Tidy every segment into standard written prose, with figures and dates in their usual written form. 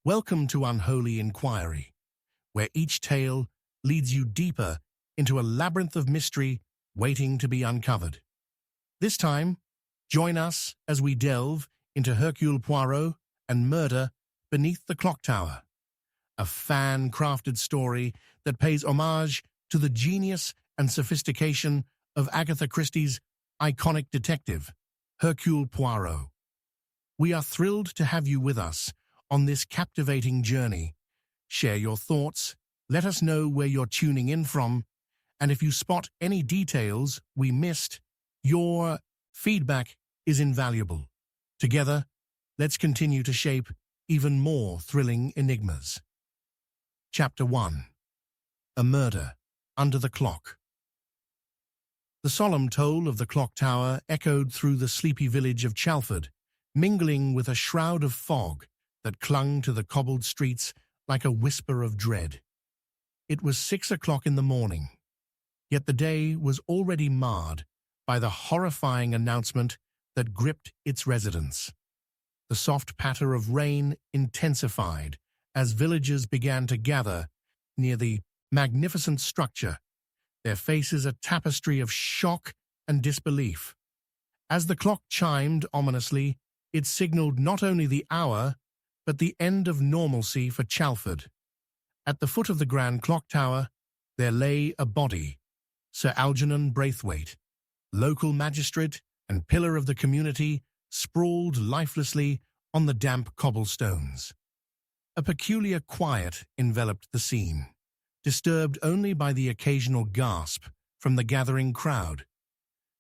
Welcome to Unholy Inquiry, where each tale leads you deeper into a labyrinth of mystery waiting to be uncovered. This time, join us as we delve into Hercule Poirot and Murder Beneath the Clock Tower, a fan-crafted story that pays homage to the genius and sophistication of Agatha Christie's iconic detective, Hercule Poirot. We are thrilled to have you with us on this captivating journey. Share your thoughts, let us know where you're tuning in from, and if you spot any details we missed, your feedback is invaluable. Together, let's continue to shape even more thrilling enigmas. Chapter 1. A Murder Under the Clock. The solemn toll of the clock tower echoed through the sleepy village of Chalford, mingling with a shroud of fog that clung to the cobbled streets like a whisper of dread. It was 6 o'clock in the morning, yet the day was already marred by the horrifying announcement that gripped its residents. The soft patter of rain intensified as villagers began to gather near the magnificent structure, their faces a tapestry of shock and disbelief. As the clock chimed ominously, it signaled not only the hour, but the end of normalcy for Chalford. At the foot of the grand clock tower, there lay a body, Sir Algernon Braithwaite, local magistrate and pillar of the community, sprawled lifelessly on the damp cobblestones. A peculiar quiet enveloped the scene, disturbed only by the occasional gasp from the gathering crowd.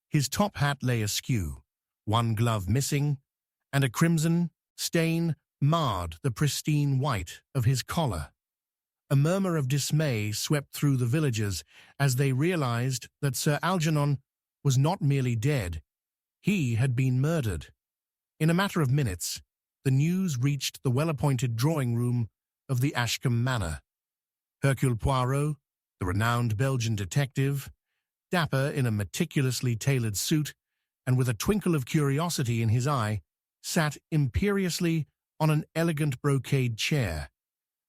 His top hat lay askew, one glove missing, and a crimson stain marred the pristine white of his collar. A murmur of dismay swept through the villagers as they realized that Sir Algernon was not merely dead, he had been murdered. In a matter of minutes, the news reached the well-appointed drawing-room of the Ashcombe Manor. Hercule Poirot, the renowned Belgian detective, dapper in a meticulously tailored suit and with a twinkle of curiosity in his eye, sat imperiously on an elegant brocade chair,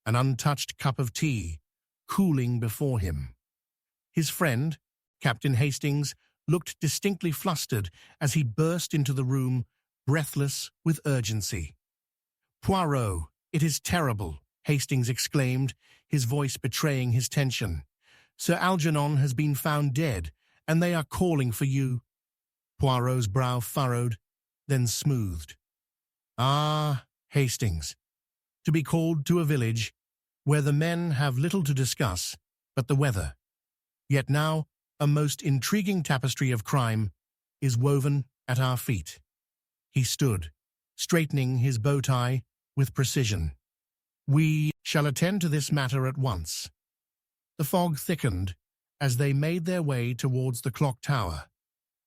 an untouched cup of tea cooling before him. His friend, Captain Hastings, looked distinctly flustered as he burst into the room, breathless with urgency. "Poirot, it is terrible," Hastings exclaimed, his voice betraying his tension. "Sir Algernon has been found dead, and they are calling for you." Poirot's brow furrowed, then smoothed. "Ah, Hastings, to be called to a village where the men have little to discuss but the weather. Yet now a most intriguing tapestry of crime is woven at our feet." He stood, straightening his bow tie with precision. "We shall attend to this matter at once." The fog thickened as they made their way towards the clock tower,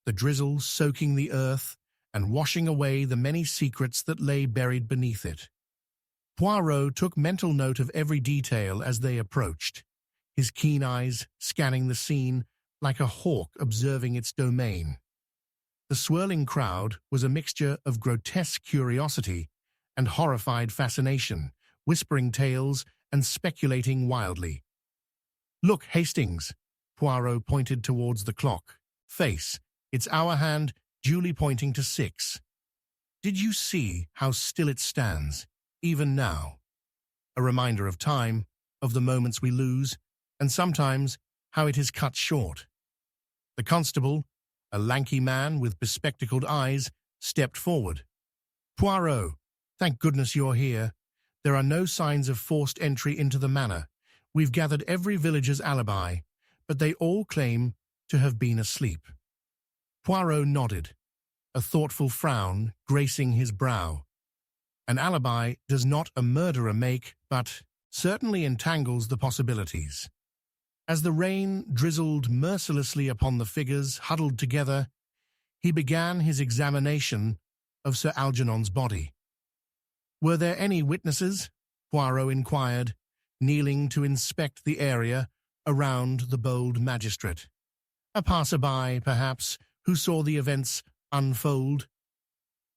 the drizzle soaking the earth and washing away the many secrets that lay buried beneath it. Poirot took mental note of every detail as they approached, his keen eyes scanning the scene like a hawk observing its domain. The swirling crowd was a mixture of grotesque curiosity and horrified fascination, whispering tales and speculating wildly. "Look, Hastings," Poirot pointed towards the clock face, its hour hand duly pointing to 6. "Did you see how still it stands, even now? A reminder of time, of the moments we lose, and sometimes how it is cut short." The constable, a lanky man with bespectacled eyes, stepped forward. "Poirot, thank goodness you're here. There are no signs of forced entry into the manor. We've gathered every villager's alibi, but they all claim to have been asleep." Poirot nodded, a thoughtful frown gracing his brow. "An alibi does not a murderer make, but certainly entangles the possibilities." As the rain drizzled mercilessly upon the figures huddled together, he began his examination of Sir Algernon's body. "Were there any witnesses?" Poirot inquired, kneeling to inspect the area around the bold magistrate. "A passer-by, perhaps, who saw the events unfold?"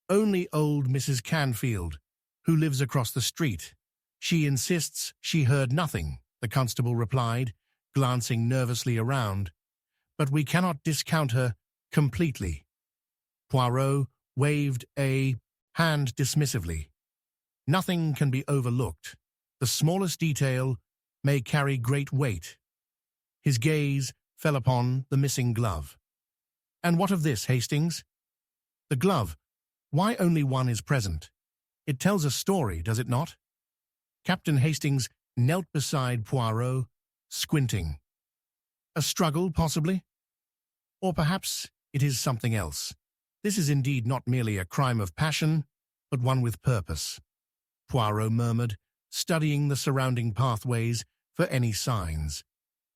"Only old Mrs. Canfield, who lives across the street. She insists she heard nothing, the constable replied, glancing nervously around. But we cannot discount her completely. Poirot waved a hand dismissively. Nothing can be overlooked. The smallest detail may carry great weight. His gaze fell upon the missing glove. And what of this, Hastings? The glove. Why only one is present? It tells a story, does it not? Captain Hastings knelt beside Poirot, squinting. A struggle, possibly? Or perhaps it is something else. This is indeed not merely a crime of passion, but one with purpose, Poirot murmured, studying the surrounding pathways for any signs.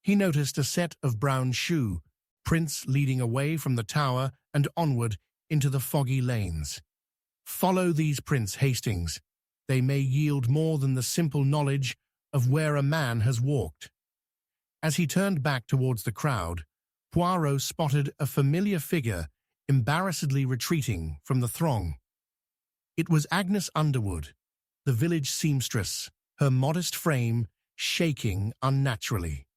He noticed a set of brown shoe prints leading away from the tower and onward into the foggy lanes. Follow these prints, Hastings. They may yield more than the simple knowledge of where a man has walked. As he turned back towards the crowd, Poirot spotted a familiar figure embarrassedly retreating from the throng. It was Agnes Underwood, the village seamstress, her modest frame shaking unnaturally.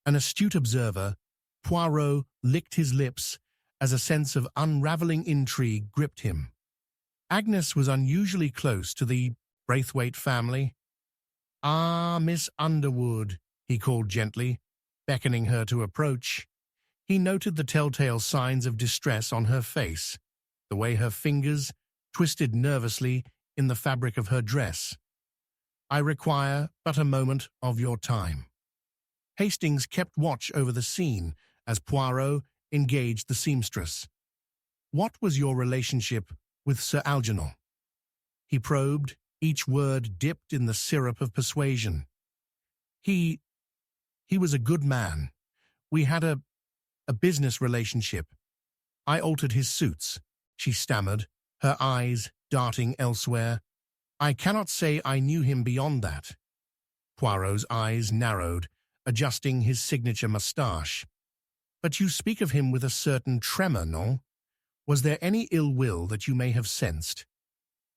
An astute observer, Poirot licked his lips as a sense of unraveling intrigue gripped him. Agnes was unusually close to the Braithwaite family. "Ah, Miss Underwood," he called gently, beckoning her to approach. He noted the telltale signs of distress on her face, the way her fingers twisted nervously in the fabric of her dress. "I require but a moment of your time." Hastings kept watch over the scene as Poirot engaged the seamstress. "What was your relationship with Sir Algernon?" He probed, each word dipped in the syrup of persuasion. He was a good man. We had a business relationship. I altered his suits," she stammered, her eyes darting elsewhere. "I cannot say I knew him beyond that." Poirot's eyes narrowed, adjusting his signature moustache. "But you speak of him with a certain tremor, non? Was there any ill will that you may have sensed?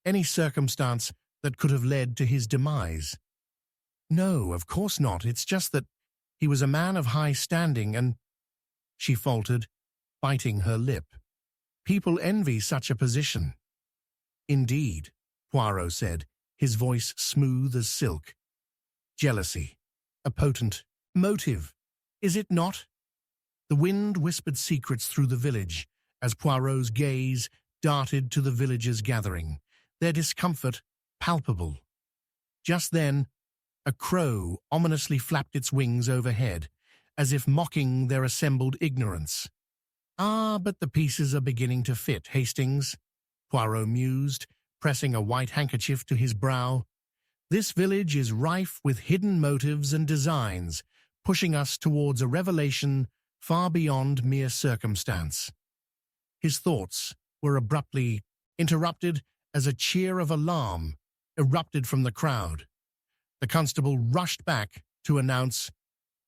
Any circumstance that could have led to his demise?" "No, of course not. It's just that he was a man of high standing and—" she faltered, biting her lip. "People envy such a position." "Indeed," Poirot said, his voice smooth as silk. "Jealousy. A potent motive, is it not?" The wind whispered secrets through the village as Poirot's gaze darted to the villagers gathering, their discomfort palpable. Just then, a crow ominously flapped its wings overhead, as if mocking their assembled ignorance. "Ah, but the pieces are beginning to fit, Hastings," Poirot mused, pressing a white handkerchief to his brow. "This village is rife with hidden motives and designs, pushing us towards a revelation far beyond mere circumstance." His thoughts were abruptly interrupted as a cheer of alarm erupted from the crowd. The constable rushed back to announce,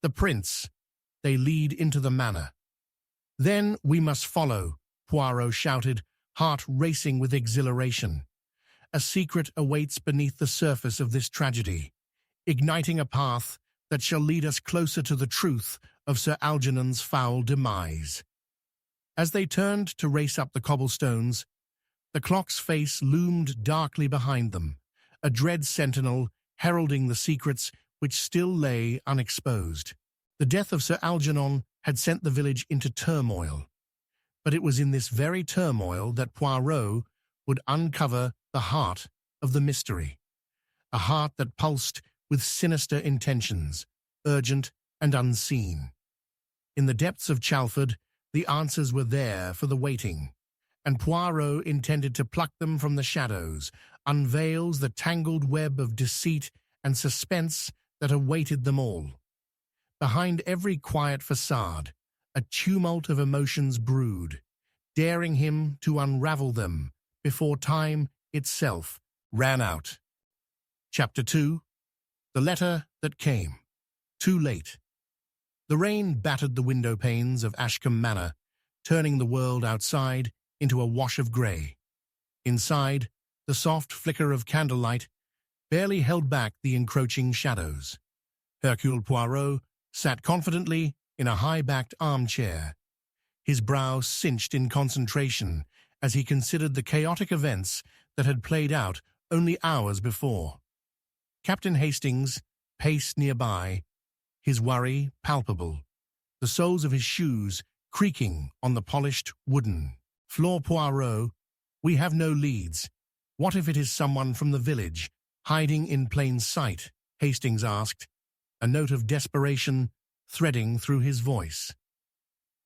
"The prince. They lead into the manor." "Then we must follow," Poirot shouted, heart racing with exhilaration. "A secret awaits beneath the surface of this tragedy, igniting a path that shall lead us closer to the truth of Sir Algernon's foul demise." As they turned to race up the cobblestones, the clock's face loomed darkly behind them, a dread sentinel heralding the secrets which still lay unexposed. The death of Sir Algernon had sent the village into turmoil, but it was in this very turmoil that Poirot would uncover the heart of the mystery, a heart that pulsed with sinister intentions, urgent and unseen. In the depths of Chalford, the answers were there for the waiting, and Poirot intended to pluck them from the shadows, unveils the tangled web of deceit and suspense that awaited them all. Behind every quiet facade, a tumult of emotions brewed, daring him to unravel them before time itself ran out. Chapter 2. The Letter That Came. Too late. The rain battered the window panes of Ashcombe Manor, turning the world outside into a wash of grey. Inside, the soft flicker of candlelight barely held back the encroaching shadows. Hercule Poirot sat confidently in a high-backed armchair, his brow cinched in concentration as he considered the chaotic events that had played out only hours before. Captain Hastings paced nearby, his worry palpable, the soles of his shoes creaking on the polished wooden floor. Poirot, we have no leads. What if it is someone from the village, hiding in plain sight? Hastings asked, a note of desperation threading through his voice.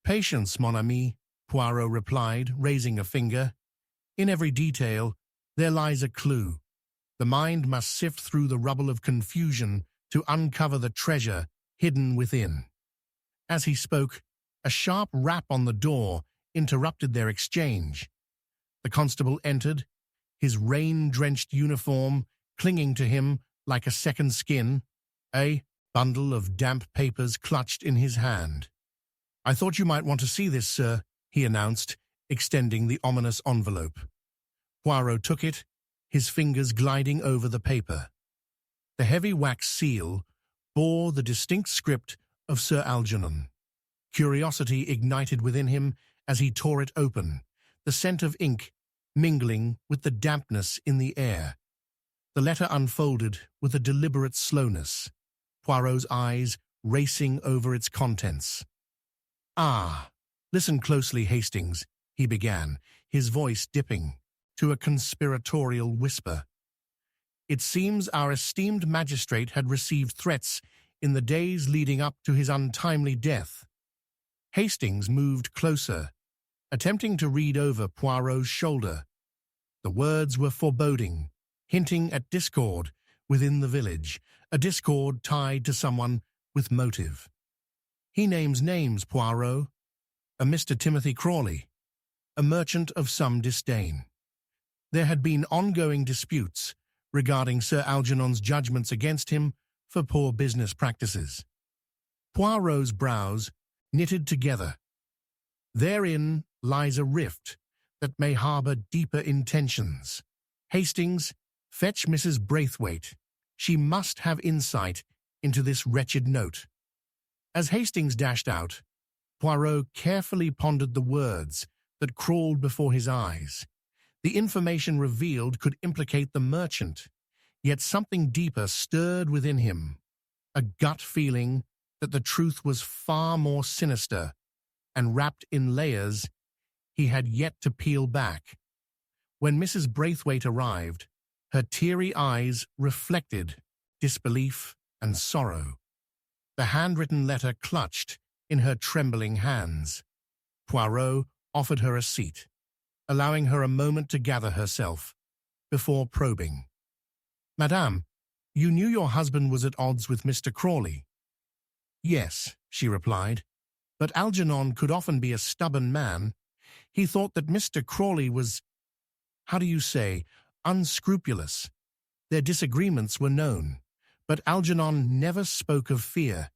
Patience, mon ami, Poirot replied, raising a finger. In every detail, there lies a clue. The mind must sift through the rubble of confusion to uncover the treasure hidden within. As he spoke, a sharp rap on the door interrupted their exchange. The constable entered, his rain-drenched uniform clinging to him like a second skin, a bundle of damp papers clutched in his hand. I thought you might want to see this, sir, he announced, extending the ominous envelope. Poirot took it, his fingers gliding over the paper. The heavy wax seal bore the distinct script of Sir Algernon. Curiosity ignited within him as he tore it open, the scent of ink mingling with the dampness in the air. The letter unfolded with a deliberate slowness, Poirot's eyes racing over its contents. Ah, listen closely, Hastings, he began, his voice dipping to a conspiratorial whisper. It seems our esteemed magistrate had received threats in the days leading up to his untimely death. Hastings moved closer, attempting to read over Poirot's shoulder. The words were foreboding, hinting at discord within the village, a discord tied to someone with motive. He names names, Poirot. A Mr. Timothy Crawley, a merchant of some disdain. There had been ongoing disputes regarding Sir Algernon's judgments against him for poor business practices. Poirot's brows knitted together. Therein lies a rift that may harbour deeper intentions. Hastings, fetch Mrs. Braithwaite. She must have insight into this wretched note. As Hastings dashed out, Poirot carefully pondered the words that crawled before his eyes. The information revealed could implicate the merchant, yet something deeper stirred within him, a gut feeling that the truth was far more sinister and wrapped in layers he had yet to peel back. When Mrs. Braithwaite arrived, her teary eyes reflected disbelief and sorrow. The handwritten letter clutched in her trembling hands. Poirot offered her a seat, allowing her a moment to gather herself before probing. Madame, you knew your husband was at odds with Mr. Crawley. Yes, she replied, but Algernon could often be a stubborn man. He thought that Mr. Crawley was, how do you say, unscrupulous. Their disagreements were known, but Algernon never spoke of fear.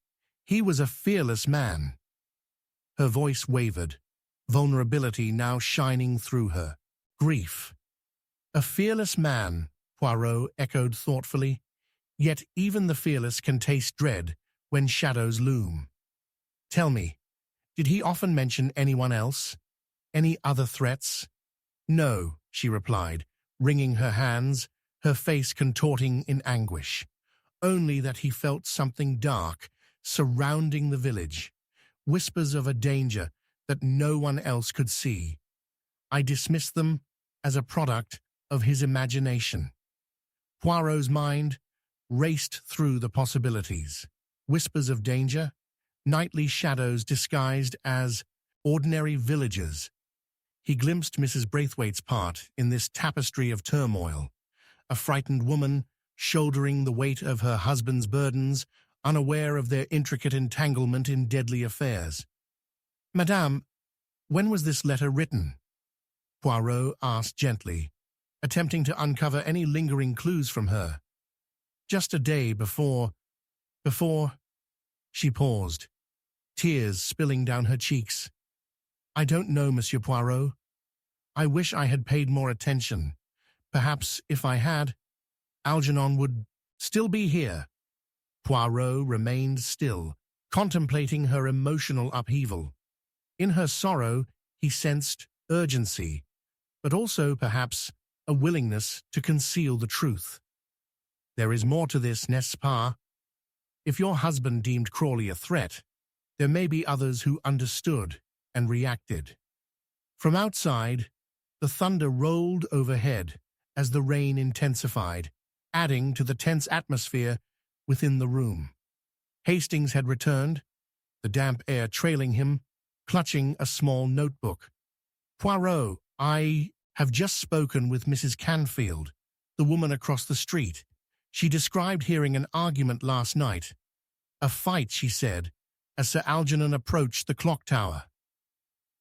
He was a fearless man. Her voice wavered, vulnerability now shining through her. Grief. A fearless man, Poirot echoed thoughtfully. Yet even the fearless can taste dread when shadows loom. Tell me, did he often mention anyone else? Any other threats? No, she replied, wringing her hands, her face contorting in anguish. Only that he felt something dark surrounding the village, whispers of a danger that no one else could see. I dismissed them as a product of his imagination. Poirot's mind raced through the possibilities. Whispers of danger, nightly shadows disguised as ordinary villagers. He glimpsed Mrs. Braithwaite's part in this tapestry of turmoil, a frightened woman shouldering the weight of her husband's burdens, unaware of their intricate entanglement in deadly affairs. Madame, when was this letter written? Poirot asked gently, attempting to uncover any lingering clues from her. Just a day before... She paused, tears spilling down her cheeks. I don't know, Monsieur Poirot. I wish I had paid more attention. Perhaps if I had... Algernon would still be here. Poirot remained still, contemplating her emotional upheaval. In her sorrow, he sensed urgency, but also, perhaps, a willingness to conceal the truth. There is more to this, n'est-ce pas? If your husband deemed Crawley a threat, there may be others who understood and reacted. From outside, the thunder rolled overhead as the rain intensified, adding to the tense atmosphere within the room. Hastings had returned, the damp air trailing him, clutching a small notebook. "Poirot, I have just spoken with Mrs. Canfield, the woman across the street. She described hearing an argument last night. A fight, she said, as Sir Algernon approached the clock tower."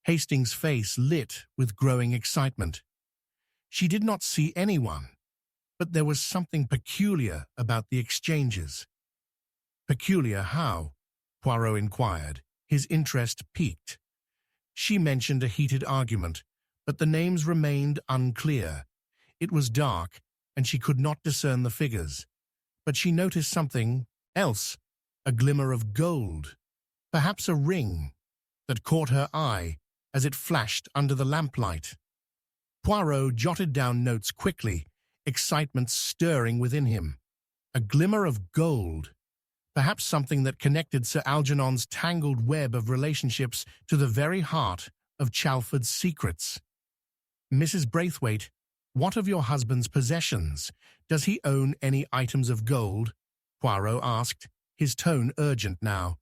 Hastings' face lit with growing excitement. She did not see anyone, but there was something peculiar about the exchanges. "Peculiar how?" Poirot inquired, his interest piqued. She mentioned a heated argument, but the names remained unclear. It was dark, and she could not discern the figures. But she noticed something else, a glimmer of gold, perhaps a ring, that caught her eye as it flashed under the lamplight. Poirot jotted down notes quickly, excitement stirring within him. A glimmer of gold, perhaps something that connected Sir Algernon's tangled web of relationships to the very heart of Chalford's secrets. "Mrs. Braithwaite, what of your husband's possessions? Does he own any items of gold?" Poirot asked, his tone urgent now.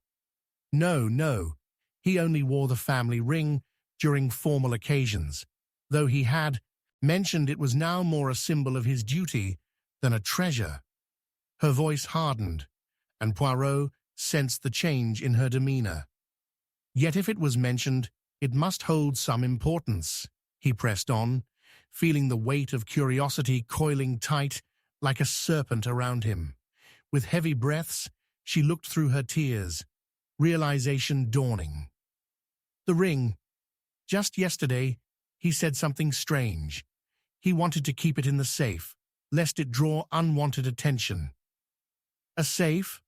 "No, no. He only wore the family ring during formal occasions, though he had mentioned it was now more a symbol of his duty than a treasure." Her voice hardened, and Poirot sensed the change in her demeanor. "Yet if it was mentioned, it must hold some importance," he pressed on, feeling the weight of curiosity coiling tight like a serpent around him. With heavy breaths, she looked through her tears, realization dawning. "The ring. Just yesterday, he said something strange. He wanted to keep it in the safe, lest it draw unwanted attention." "A safe?"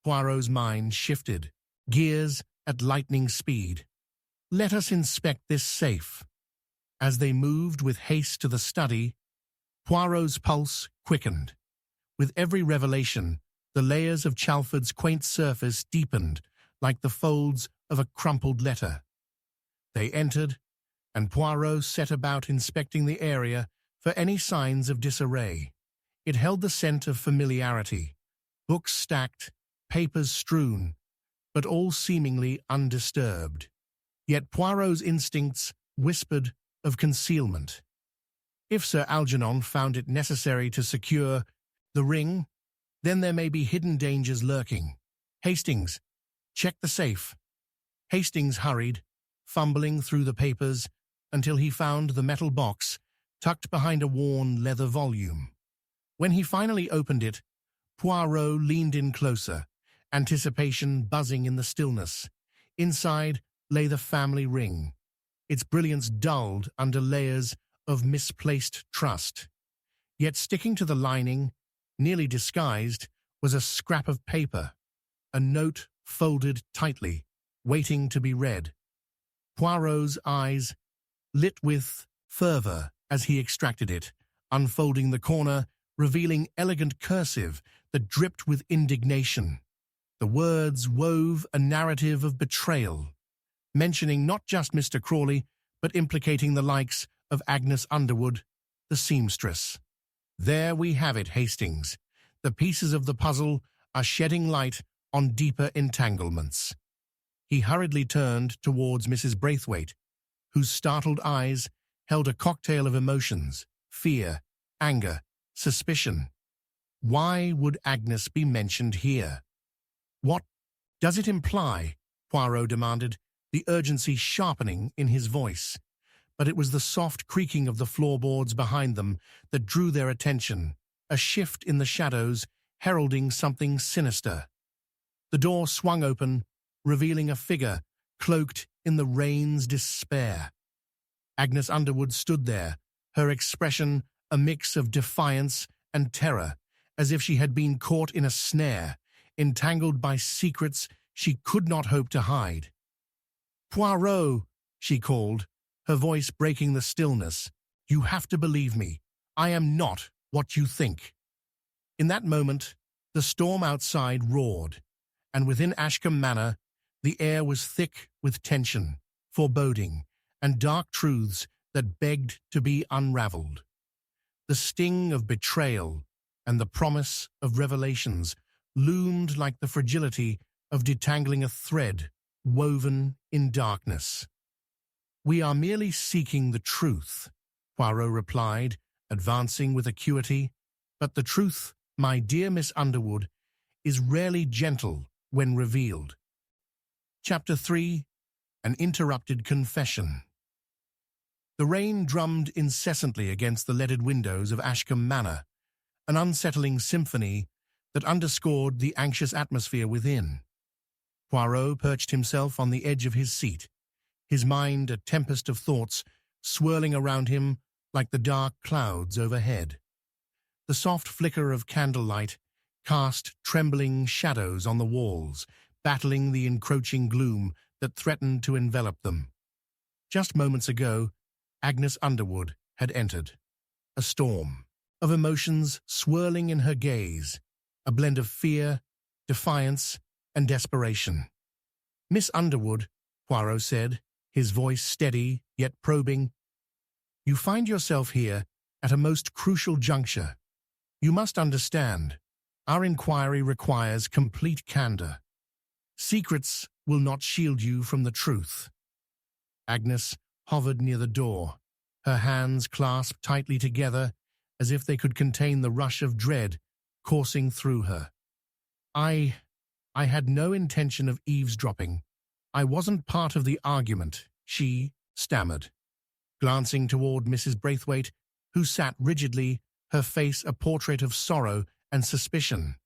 Poirot's mind shifted, gears at lightning speed. "Let us inspect this safe." As they moved with haste to the study, Poirot's pulse quickened. With every revelation, the layers of Chalford's quaint surface deepened like the folds of a crumpled letter. They entered, and Poirot set about inspecting the area for any signs of disarray. It held the scent of familiarity, books stacked, papers strewn, but all seemingly undisturbed. Yet Poirot's instincts whispered of concealment. If Sir Algernon found it necessary to secure the ring, then there may be hidden dangers lurking. "Hastings, check the safe." Hastings hurried, fumbling through the papers until he found the metal box tucked behind a worn leather volume. When he finally opened it, Poirot leaned in closer, anticipation buzzing in the stillness. Inside lay the family ring, its brilliance dulled under layers of misplaced trust. Yet sticking to the lining, nearly disguised, was a scrap of paper, a note folded tightly, waiting to be read. Poirot's eyes lit with fervor as he extracted it, unfolding the corner, revealing elegant cursive that dripped with indignation. The words wove a narrative of betrayal, mentioning not just Mr. Crawley, but implicating the likes of Agnes Underwood, the seamstress. "There we have it, Hastings. The pieces of the puzzle are shedding light on deeper entanglements." He hurriedly turned towards Mrs. Braithwaite, whose startled eyes held a cocktail of emotions: fear, anger, suspicion. Why would Agnes be mentioned here? "What does it imply?" Poirot demanded, the urgency sharpening in his voice. But it was the soft creaking of the floorboards behind them that drew their attention, a shift in the shadows heralding something sinister. The door swung open, revealing a figure cloaked in the rain's despair. Agnes Underwood stood there, her expression a mix of defiance and terror, as if she had been caught in a snare, entangled by secrets she could not hope to hide. "Poirot," she called, her voice breaking the stillness. "You have to believe me. I am not what you think." In that moment, the storm outside roared, and within Ashcombe Manor, the air was thick with tension, foreboding, and dark truths that begged to be unraveled. The sting of betrayal and the promise of revelations loomed like the fragility of detangling a thread woven in darkness. "We are merely seeking the truth," Poirot replied, advancing with acuity. "But the truth, my dear Miss Underwood, is rarely gentle when revealed." Chapter 3. An Interrupted Confession. The rain drummed incessantly against the leaded windows of Ashcombe Manor, an unsettling symphony that underscored the anxious atmosphere within. Poirot perched himself on the edge of his seat, his mind a tempest of thoughts swirling around him like the dark clouds overhead. The soft flicker of candlelight cast trembling shadows on the walls, battling the encroaching gloom that threatened to envelop them. Just moments ago, Agnes Underwood had entered, a storm of emotions swirling in her gaze, a blend of fear, defiance, and desperation. "Miss Underwood," Poirot said, his voice steady yet probing, "you find yourself here at a most crucial juncture. You must understand, our inquiry requires complete candor. Secrets will not shield you from the truth." Agnes hovered near the door, her hands clasped tightly together as if they could contain the rush of dread coursing through her. I had no intention of eavesdropping. I wasn't part of the argument," she stammered, glancing toward Mrs. Braithwaite, who sat rigidly, her face a portrait of sorrow and suspicion.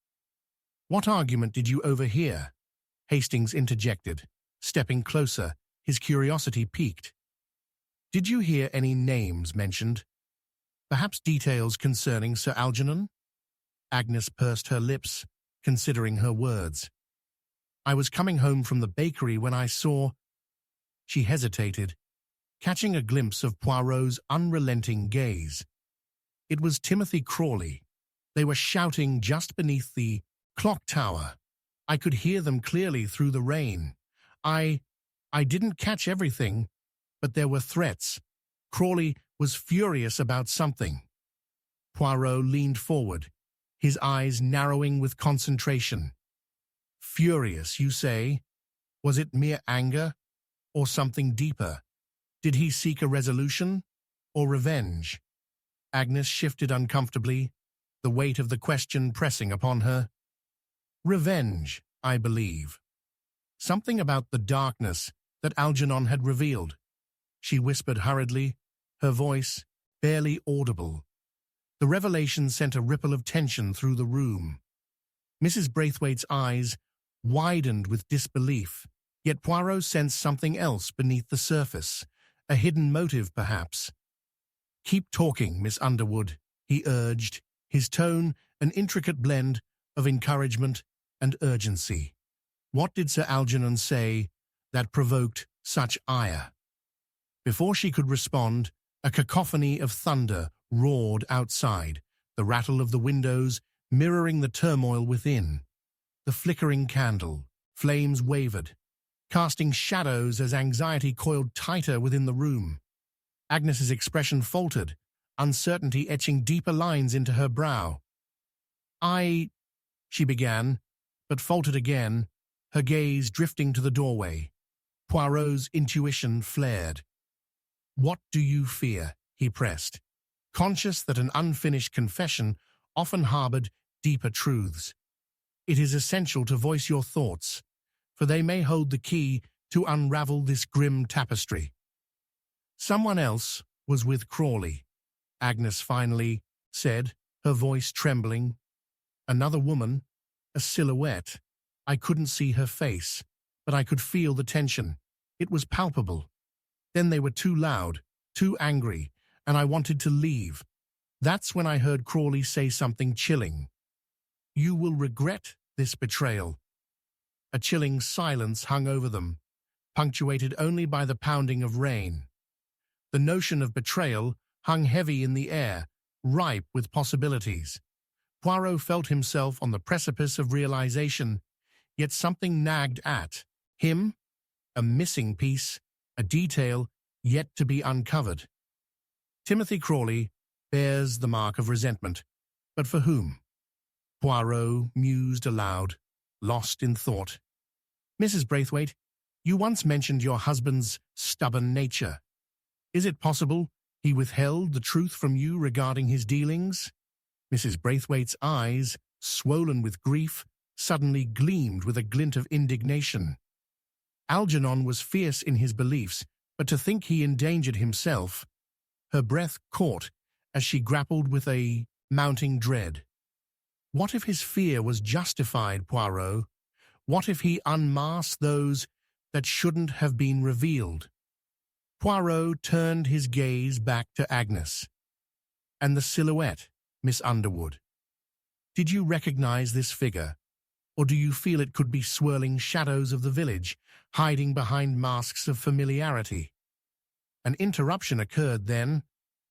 "What argument did you overhear?" Hastings interjected, stepping closer, his curiosity piqued. "Did you hear any names mentioned? Perhaps details concerning Sir Algernon?" Agnes pursed her lips, considering her words. "I was coming home from the bakery when I saw—" She hesitated, catching a glimpse of Poirot's unrelenting gaze. It was Timothy Crawley. They were shouting just beneath the clock tower. I could hear them clearly through the rain. I didn't catch everything, but there were threats. Crawley was furious about something. Poirot leaned forward, his eyes narrowing with concentration. "Furious, you say? Was it mere anger, or something deeper? Did he seek a resolution, or revenge?" Agnes shifted uncomfortably, the weight of the question pressing upon her. "Revenge, I believe. Something about the darkness that Algernon had revealed," she whispered hurriedly, her voice barely audible. The revelation sent a ripple of tension through the room. Mrs. Braithwaite's eyes widened with disbelief, yet Poirot sensed something else beneath the surface, a hidden motive perhaps. "Keep talking, Miss Underwood," he urged, his tone an intricate blend of encouragement and urgency. "What did Sir Algernon say that provoked such ire?" Before she could respond, a cacophony of thunder roared outside, the rattle of the windows mirroring the turmoil within. The flickering candle, flames wavered, casting shadows as anxiety coiled tighter within the room. Agnes's expression faltered, uncertainty etching deeper lines into her brow. She began, but faltered again, her gaze drifting to the doorway. Poirot's intuition flared. "What do you fear?" he pressed, conscious that an unfinished confession often harbored deeper truths. "It is essential to voice your thoughts, for they may hold the key to unravel this grim tapestry." "Someone else was with Crawley," Agnes finally said, her voice trembling. "Another woman, a silhouette. I couldn't see her face, but I could feel the tension. It was palpable. Then they were too loud, too angry, and I wanted to leave. That's when I heard Crawley say something chilling. "You will regret this betrayal." A chilling silence hung over them, punctuated only by the pounding of rain. The notion of betrayal hung heavy in the air, ripe with possibilities. Poirot felt himself on the precipice of realization, yet something nagged at him, a missing piece, a detail yet to be uncovered. Timothy Crawley bears the mark of resentment, but for whom? Poirot mused aloud, lost in thought. "Mrs. Braithwaite, you once mentioned your husband's stubborn nature. Is it possible he withheld the truth from you regarding his dealings?" Mrs. Braithwaite's eyes, swollen with grief, suddenly gleamed with a glint of indignation. Algernon was fierce in his beliefs, but to think he endangered himself. Her breath caught as she grappled with a mounting dread. What if his fear was justified, Poirot? What if he unmasked those that shouldn't have been revealed? Poirot turned his gaze back to Agnes. "And the silhouette, Miss Underwood. Did you recognize this figure, or do you feel it could be swirling shadows of the village, hiding behind masks of familiarity?" An interruption occurred then,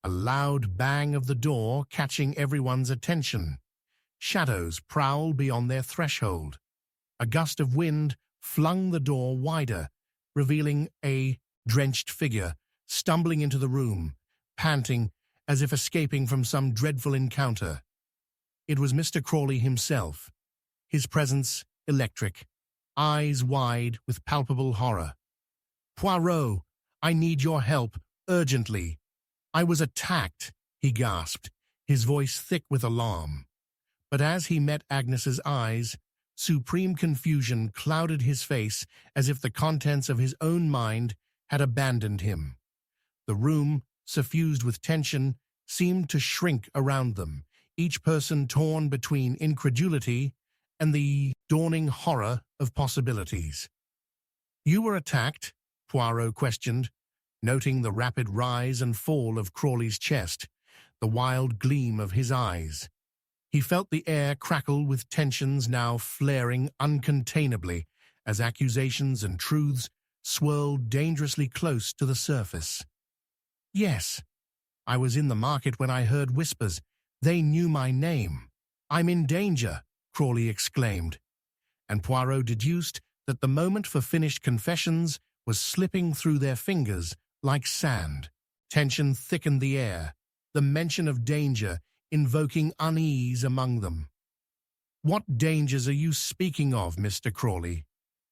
a loud bang of the door catching everyone's attention. Shadows prowled beyond their threshold. A gust of wind flung the door wider, revealing a drenched figure stumbling into the room, panting as if escaping from some dreadful encounter. It was Mr. Crawley himself, his presence electric, eyes wide with palpable horror. "Poirot, I need your help, urgently. I was attacked," he gasped, his voice thick with alarm. But as he met Agnes's eyes, supreme confusion clouded his face as if the contents of his own mind had abandoned him. The room, suffused with tension, seemed to shrink around them, each person torn between incredulity and the dawning horror of possibilities. "You were attacked?" Poirot questioned, noting the rapid rise and fall of Crawley's chest, the wild gleam of his eyes. He felt the air crackle with tensions now flaring uncontainably as accusations and truths swirled dangerously close to the surface. "Yes, I was in the market when I heard whispers. They knew my name. I'm in danger," Crawley exclaimed. And Poirot deduced that the moment for finished confessions was slipping through their fingers like sand. Tension thickened the air, the mention of danger invoking unease among them. "What dangers are you speaking of, Mr. Crawley?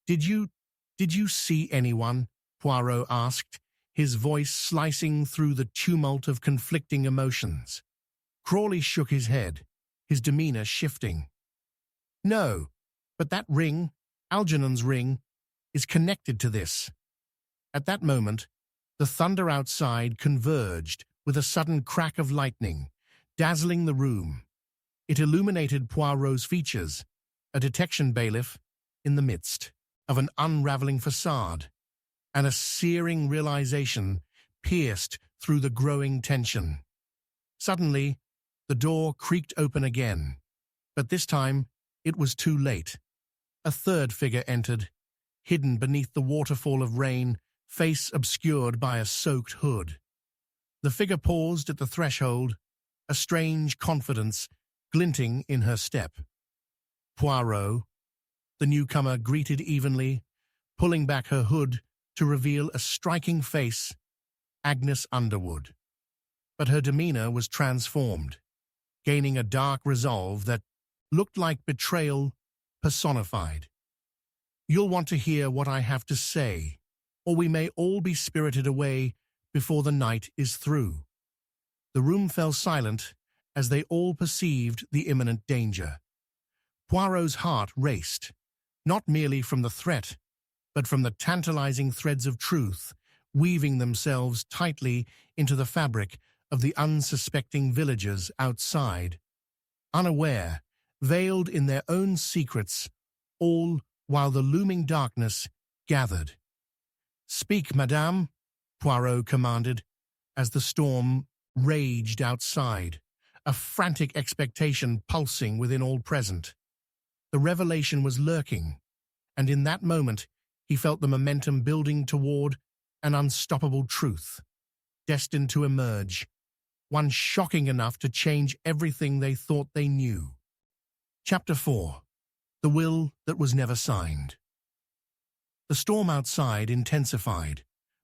Did you see anyone?" Poirot asked, his voice slicing through the tumult of conflicting emotions. Crawley shook his head, his demeanor shifting. "No, but that ring, Algernon's ring, is connected to this." At that moment, the thunder outside converged with a sudden crack of lightning, dazzling the room. It illuminated Poirot's features, a detection bailiff in the midst of an unraveling facade, and a searing realization pierced through the growing tension. Suddenly, the door creaked open again, but this time it was too late. A third figure entered, hidden beneath the waterfall of rain, face obscured by a soaked hood. The figure paused at the threshold, a strange confidence glinting in her step. "Poirot," the newcomer greeted evenly, pulling back her hood to reveal a striking face, Agnes Underwood. But her demeanor was transformed, gaining a dark resolve that looked like betrayal personified. "You'll want to hear what I have to say, or we may all be spirited away before the night is through." The room fell silent as they all perceived the imminent danger. Poirot's heart raced, not merely from the threat, but from the tantalizing threads of truth weaving themselves tightly into the fabric of the unsuspecting villagers outside. Unaware, veiled in their own secrets, all while the looming darkness gathered. "Speak, madame," Poirot commanded, as the storm raged outside, a frantic expectation pulsing within all present. The revelation was lurking, and in that moment he felt the momentum building toward an unstoppable truth, destined to emerge, one shocking enough to change everything they thought they knew. Chapter 4. The Will That Was Never Signed. The storm outside intensified,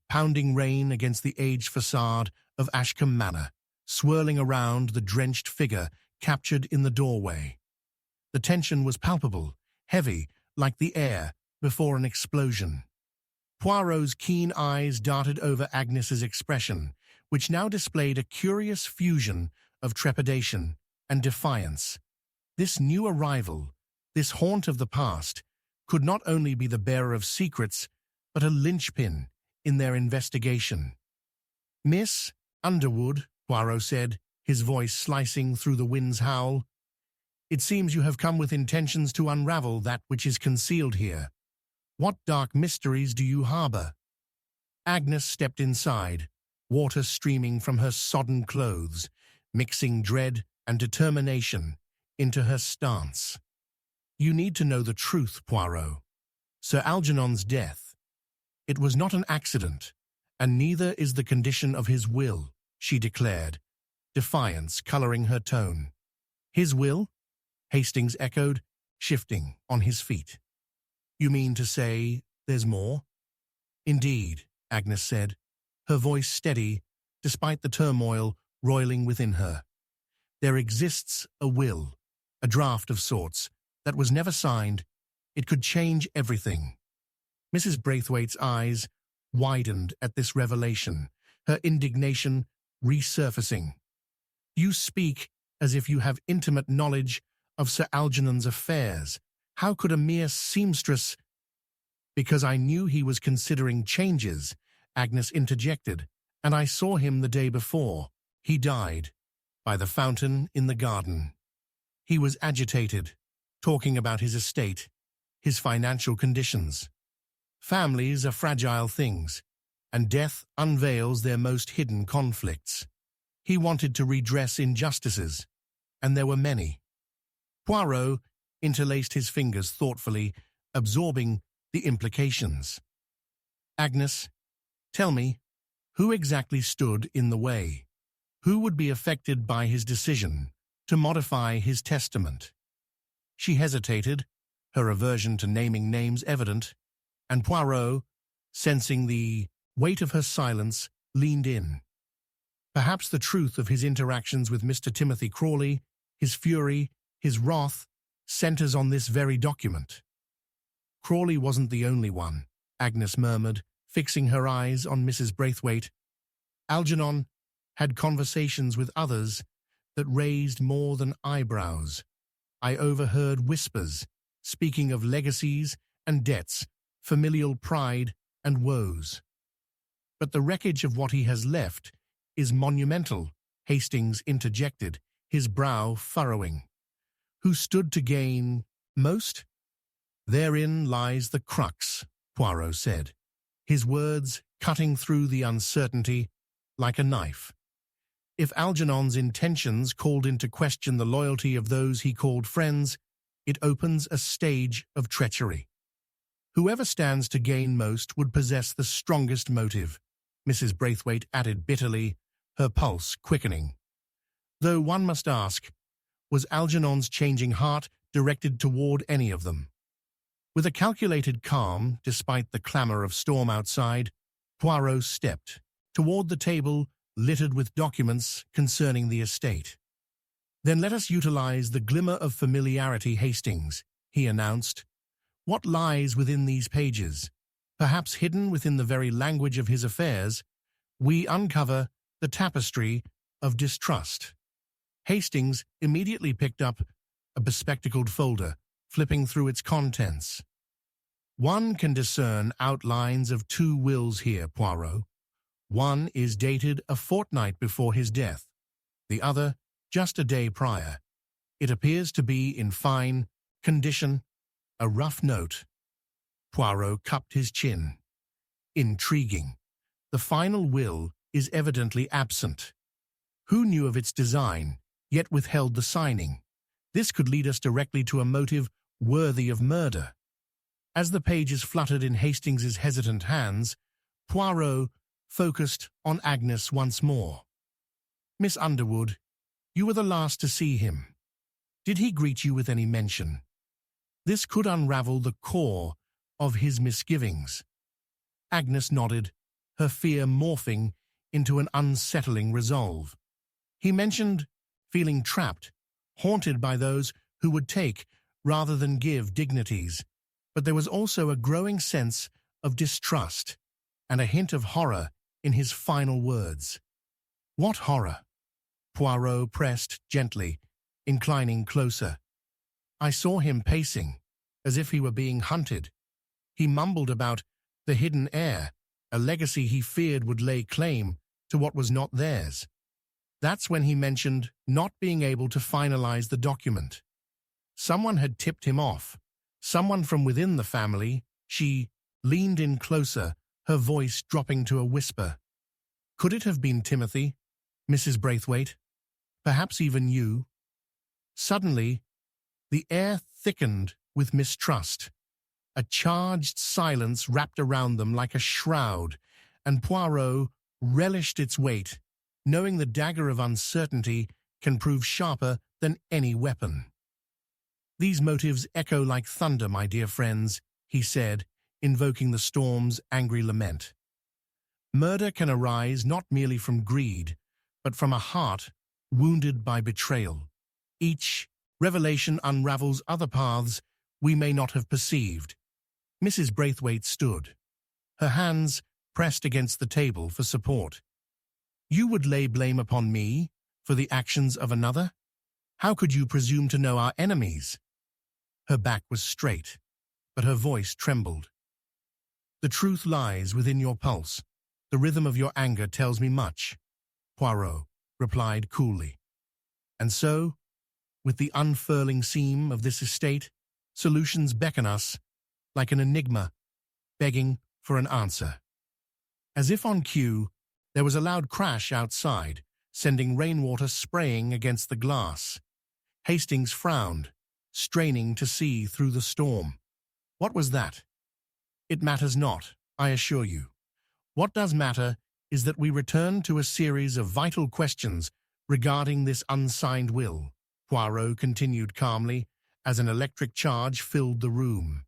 pounding rain against the aged facade of Ashcombe Manor, swirling around the drenched figure captured in the doorway. The tension was palpable, heavy, like the air before an explosion. Poirot's keen eyes darted over Agnes's expression, which now displayed a curious fusion of trepidation and defiance. This new arrival, this haunt of the past, could not only be the bearer of secrets, but a linchpin in their investigation. "Miss Underwood," Poirot said, his voice slicing through the wind's howl, "it seems you have come with intentions to unravel that which is concealed here. What dark mysteries do you harbor?" Agnes stepped inside, water streaming from her sodden clothes, mixing dread and determination into her stance. "You need to know the truth, Poirot. Sir Algernon's death. It was not an accident, and neither is the condition of his will," she declared, defiance coloring her tone. "His will?" Hastings echoed, shifting on his feet. "You mean to say there's more?" "Indeed," Agnes said, her voice steady despite the turmoil roiling within her. "There exists a will, a draft of sorts, that was never signed. It could change everything." Mrs. Braithwaite's eyes widened at this revelation, her indignation resurfacing. "You speak as if you have intimate knowledge of Sir Algernon's affairs. How could a mere seamstress—" "Because I knew he was considering changes," Agnes interjected, "and I saw him the day before. He died, by the fountain in the garden. He was agitated, talking about his estate, his financial conditions. Families are fragile things, and death unveils their most hidden conflicts. He wanted to redress injustices, and there were many." Poirot interlaced his fingers thoughtfully, absorbing the implications. "Agnes, tell me, who exactly stood in the way? Who would be affected by his decision to modify his testament?" She hesitated, her aversion to naming names evident, and Poirot, sensing the weight of her silence, leaned in. Perhaps the truth of his interactions with Mr. Timothy Crawley, his fury, his wrath, centers on this very document. "Crawley wasn't the only one," Agnes murmured, fixing her eyes on Mrs. Braithwaite. "Algernon had conversations with others that raised more than eyebrows. I overheard whispers, speaking of legacies and debts, familial pride and woes. But the wreckage of what he has left is monumental," Hastings interjected, his brow furrowing. "Who stood to gain most?" "Therein lies the crux," Poirot said, his words cutting through the uncertainty like a knife. "If Algernon's intentions called into question the loyalty of those he called friends, it opens a stage of treachery. Whoever stands to gain most would possess the strongest motive," Mrs. Braithwaite added bitterly, her pulse quickening. "Though one must ask, was Algernon's changing heart directed toward any of them?" With a calculated calm, despite the clamor of storm outside, Poirot stepped toward the table littered with documents concerning the estate. "Then let us utilize the glimmer of familiarity, Hastings," he announced. "What lies within these pages? Perhaps hidden within the very language of his affairs, we uncover the tapestry of distrust." Hastings immediately picked up a bespectacled folder, flipping through its contents. "One can discern outlines of 2 wills here, Poirot. One is dated a fortnight before his death, the other just a day prior. It appears to be in fine condition, a rough note." Poirot cupped his chin. "Intriguing. The final will is evidently absent. Who knew of its design, yet withheld the signing. This could lead us directly to a motive worthy of murder. As the pages fluttered in Hastings's hesitant hands, Poirot focused on Agnes once more. "Miss Underwood, you were the last to see him. Did he greet you with any mention?" This could unravel the core of his misgivings. Agnes nodded, her fear morphing into an unsettling resolve. "He mentioned feeling trapped, haunted by those who would take rather than give dignities, but there was also a growing sense of distrust and a hint of horror in his final words." "What horror?" Poirot pressed gently, inclining closer. "I saw him pacing, as if he were being hunted. He mumbled about the hidden heir, a legacy he feared would lay claim to what was not theirs. That's when he mentioned not being able to finalize the document. Someone had tipped him off, someone from within the family." She leaned in closer, her voice dropping to a whisper. "Could it have been Timothy, Mrs. Braithwaite? Perhaps even you?" Suddenly, the air thickened with mistrust. A charged silence wrapped around them like a shroud, and Poirot relished its weight, knowing the dagger of uncertainty can prove sharper than any weapon. "These motives echo like thunder, my dear friends," he said, invoking the storm's angry lament. "Murder can arise not merely from greed, but from a heart wounded by betrayal. Each revelation unravels other paths we may not have perceived." Mrs. Braithwaite stood, her hands pressed against the table for support. "You would lay blame upon me for the actions of another? How could you presume to know our enemies?" Her back was straight, but her voice trembled. "The truth lies within your pulse. The rhythm of your anger tells me much," Poirot replied coolly. "And so, with the unfurling seam of this estate, solutions beckon us like an enigma, begging for an answer." As if on cue, there was a loud crash outside, sending rainwater spraying against the glass. Hastings frowned, straining to see through the storm. What was that? "It matters not, I assure you. What does matter is that we return to a series of vital questions regarding this unsigned will," Poirot continued calmly, as an electric charge filled the room.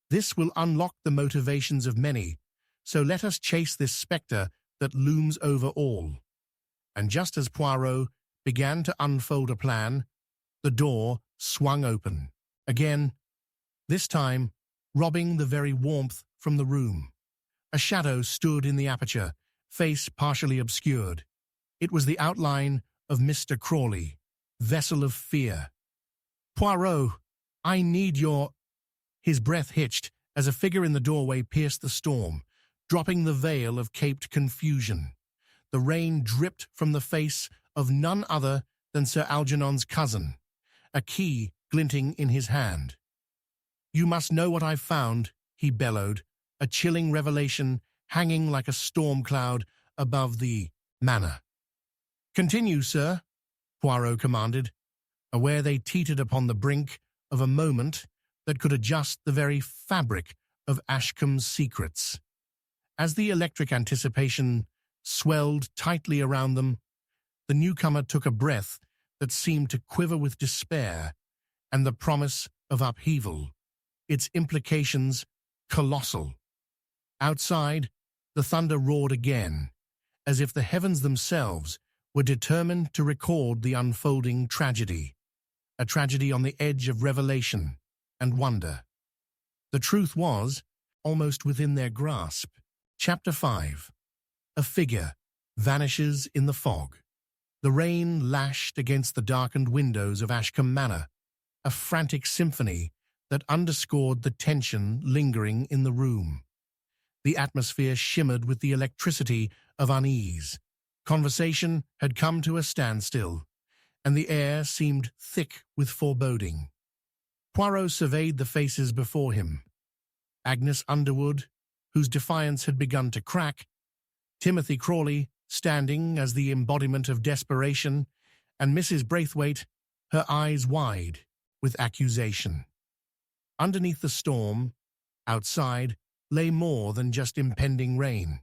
"This will unlock the motivations of many, so let us chase this spectre that looms over all." And just as Poirot began to unfold a plan, the door swung open. Again, this time, robbing the very warmth from the room. A shadow stood in the aperture, face partially obscured. It was the outline of Mr. Crawley, vessel of fear. "Poirot, I need your—" His breath hitched as a figure in the doorway pierced the storm, dropping the veil of caped confusion. The rain dripped from the face of none other than Sir Algernon's cousin, a key glinting in his hand. "You must know what I've found," he bellowed, a chilling revelation hanging like a storm cloud above the manor. "Continue, sir," Poirot commanded, aware they teetered upon the brink of a moment that could adjust the very fabric of Ashcombe's secrets. As the electric anticipation swelled tightly around them, the newcomer took a breath that seemed to quiver with despair and the promise of upheaval, its implications colossal. Outside, the thunder roared again, as if the heavens themselves were determined to record the unfolding tragedy, a tragedy on the edge of revelation and wonder. The truth was almost within their grasp. Chapter 5. A figure vanishes in the fog. The rain lashed against the darkened windows of Ashcombe Manor, a frantic symphony that underscored the tension lingering in the room. The atmosphere shimmered with the electricity of unease. Conversation had come to a standstill, and the air seemed thick with foreboding. Poirot surveyed the faces before him. Agnes Underwood, whose defiance had begun to crack, Timothy Crawley, standing as the embodiment of desperation, and Mrs. Braithwaite, her eyes wide with accusation. Underneath the storm, outside, lay more than just impending rain.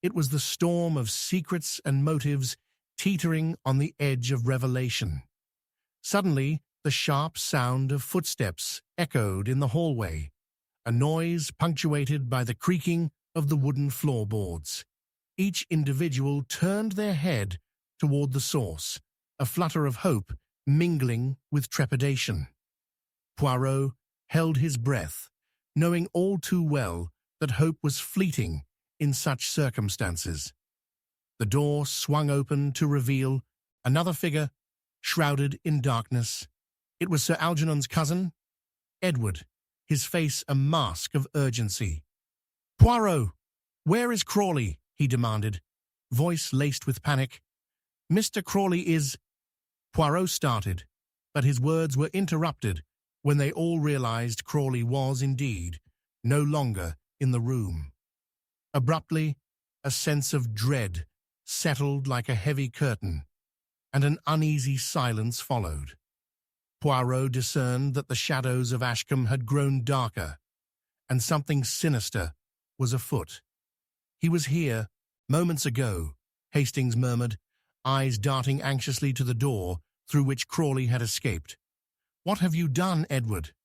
It was the storm of secrets and motives teetering on the edge of revelation. Suddenly, the sharp sound of footsteps echoed in the hallway, a noise punctuated by the creaking of the wooden floorboards. Each individual turned their head toward the source, a flutter of hope mingling with trepidation. Poirot held his breath, knowing all too well that hope was fleeting in such circumstances. The door swung open to reveal another figure shrouded in darkness. It was Sir Algernon's cousin, Edward, his face a mask of urgency. "Poirot, where is Crawley?" he demanded, voice laced with panic. "Mr. Crawley is—" Poirot started, but his words were interrupted when they all realized Crawley was, indeed, no longer in the room. Abruptly, a sense of dread settled like a heavy curtain, and an uneasy silence followed. Poirot discerned that the shadows of Ashcombe had grown darker, and something sinister was afoot. "He was here, moments ago," Hastings murmured, eyes darting anxiously to the door through which Crawley had escaped. "What have you done, Edward?"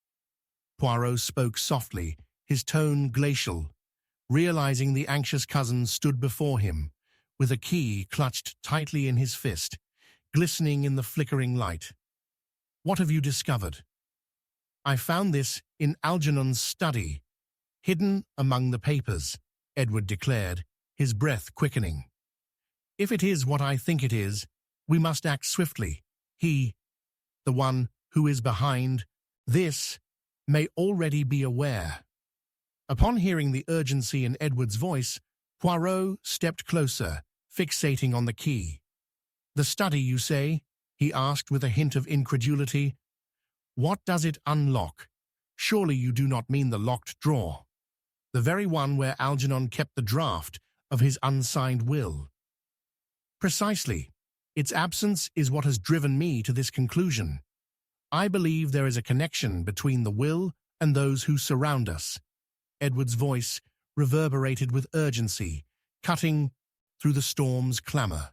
Poirot spoke softly, his tone glacial, realizing the anxious cousin stood before him, with a key clutched tightly in his fist, glistening in the flickering light. "What have you discovered?" "I found this in Algernon's study, hidden among the papers," Edward declared, his breath quickening. "If it is what I think it is, we must act swiftly. He, the one who is behind this, may already be aware." Upon hearing the urgency in Edward's voice, Poirot stepped closer, fixating on the key. "The study, you say?" he asked with a hint of incredulity. "What does it unlock? Surely you do not mean the locked drawer, the very one where Algernon kept the draft of his unsigned will?" "Precisely. Its absence is what has driven me to this conclusion. I believe there is a connection between the will and those who surround us." Edward's voice reverberated with urgency, cutting through the storm's clamor.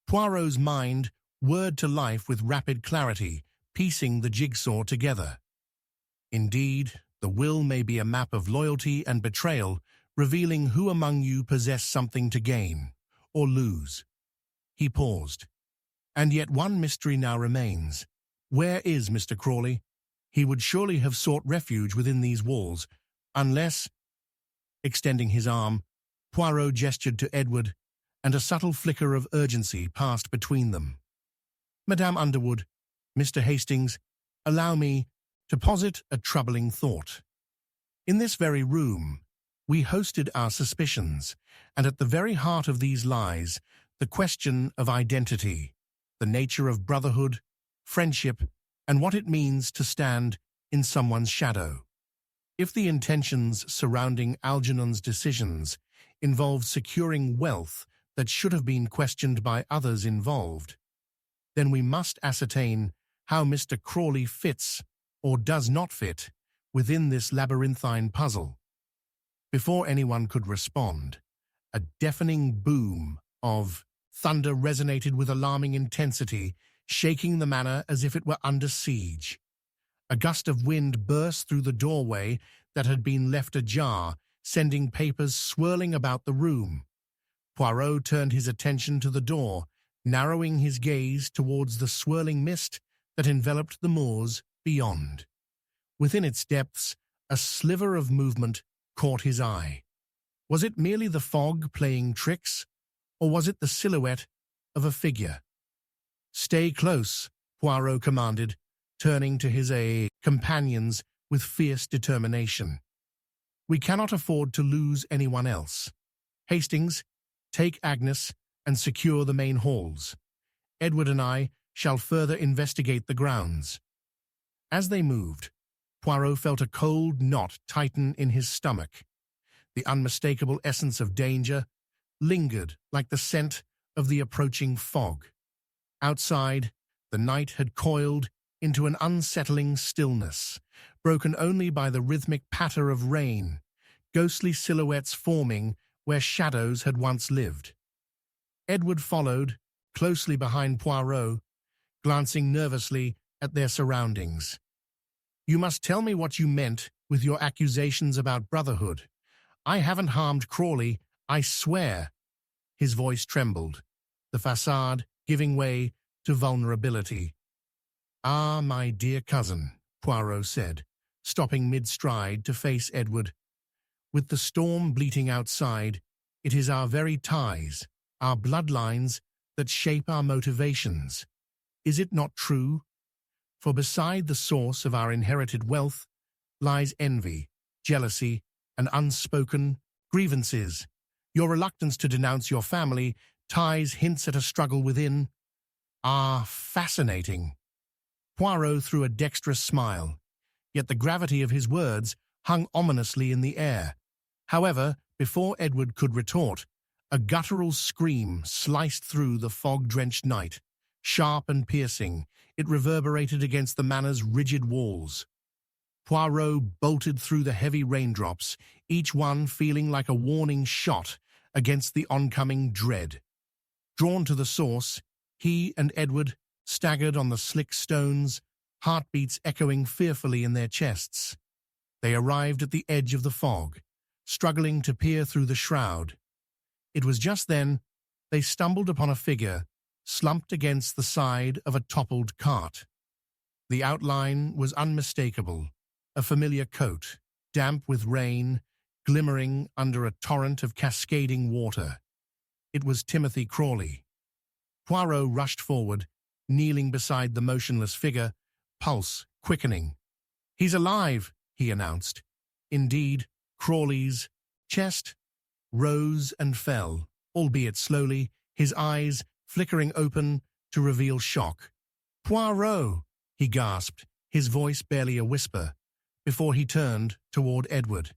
Poirot's mind whirred to life with rapid clarity, piecing the jigsaw together. "Indeed, the will may be a map of loyalty and betrayal, revealing who among you possess something to gain or lose." He paused. "And yet one mystery now remains. Where is Mr. Crawley? He would surely have sought refuge within these walls, unless—" Extending his arm, Poirot gestured to Edward, and a subtle flicker of urgency passed between them. "Madame Underwood, Mr. Hastings, allow me to posit a troubling thought. In this very room, we hosted our suspicions, and at the very heart of these lies, the question of identity, the nature of brotherhood, friendship, and what it means to stand in someone's shadow. If the intentions surrounding Algernon's decisions involved securing wealth that should have been questioned by others involved, then we must ascertain how Mr. Crawley fits or does not fit within this labyrinthine puzzle." Before anyone could respond, a deafening boom of thunder resonated with alarming intensity, shaking the manor as if it were under siege. A gust of wind burst through the doorway that had been left ajar, sending papers swirling about the room. Poirot turned his attention to the door, narrowing his gaze towards the swirling mist that enveloped the moors beyond. Within its depths, a sliver of movement caught his eye. Was it merely the fog playing tricks, or was it the silhouette of a figure? "Stay close," Poirot commanded, turning to his companions with fierce determination. "We cannot afford to lose anyone else. Hastings, take Agnes and secure the main halls. Edward and I shall further investigate the grounds." As they moved, Poirot felt a cold knot tighten in his stomach. The unmistakable essence of danger lingered like the scent of the approaching fog. Outside, the night had coiled into an unsettling stillness, broken only by the rhythmic patter of rain, ghostly silhouettes forming where shadows had once lived. Edward followed, closely behind Poirot, glancing nervously at their surroundings. "You must tell me what you meant with your accusations about brotherhood. I haven't harmed Crawley, I swear." His voice trembled, the facade giving way to vulnerability. "Ah, my dear cousin," Poirot said, stopping mid-stride to face Edward. "With the storm bleating outside, it is our very ties, our bloodlines, that shape our motivations. Is it not true? For beside the source of our inherited wealth lies envy, jealousy, and unspoken grievances. Your reluctance to denounce your family ties hints at a struggle within. Ah, fascinating." Poirot threw a dexterous smile, yet the gravity of his words hung ominously in the air. However, before Edward could retort, a guttural scream sliced through the fog-drenched night. Sharp and piercing, it reverberated against the manor's rigid walls. Poirot bolted through the heavy raindrops, each one feeling like a warning shot against the oncoming dread. Drawn to the source, he and Edward staggered on the slick stones, heartbeats echoing fearfully in their chests. They arrived at the edge of the fog, struggling to peer through the shroud. It was just then they stumbled upon a figure slumped against the side of a toppled cart. The outline was unmistakable, a familiar coat, damp with rain, glimmering under a torrent of cascading water. It was Timothy Crawley. Poirot rushed forward, kneeling beside the motionless figure, pulse quickening. "He's alive," he announced. Indeed, Crawley's chest rose and fell, albeit slowly, his eyes flickering open to reveal shock. "Poirot!" he gasped, his voice barely a whisper, before he turned toward Edward.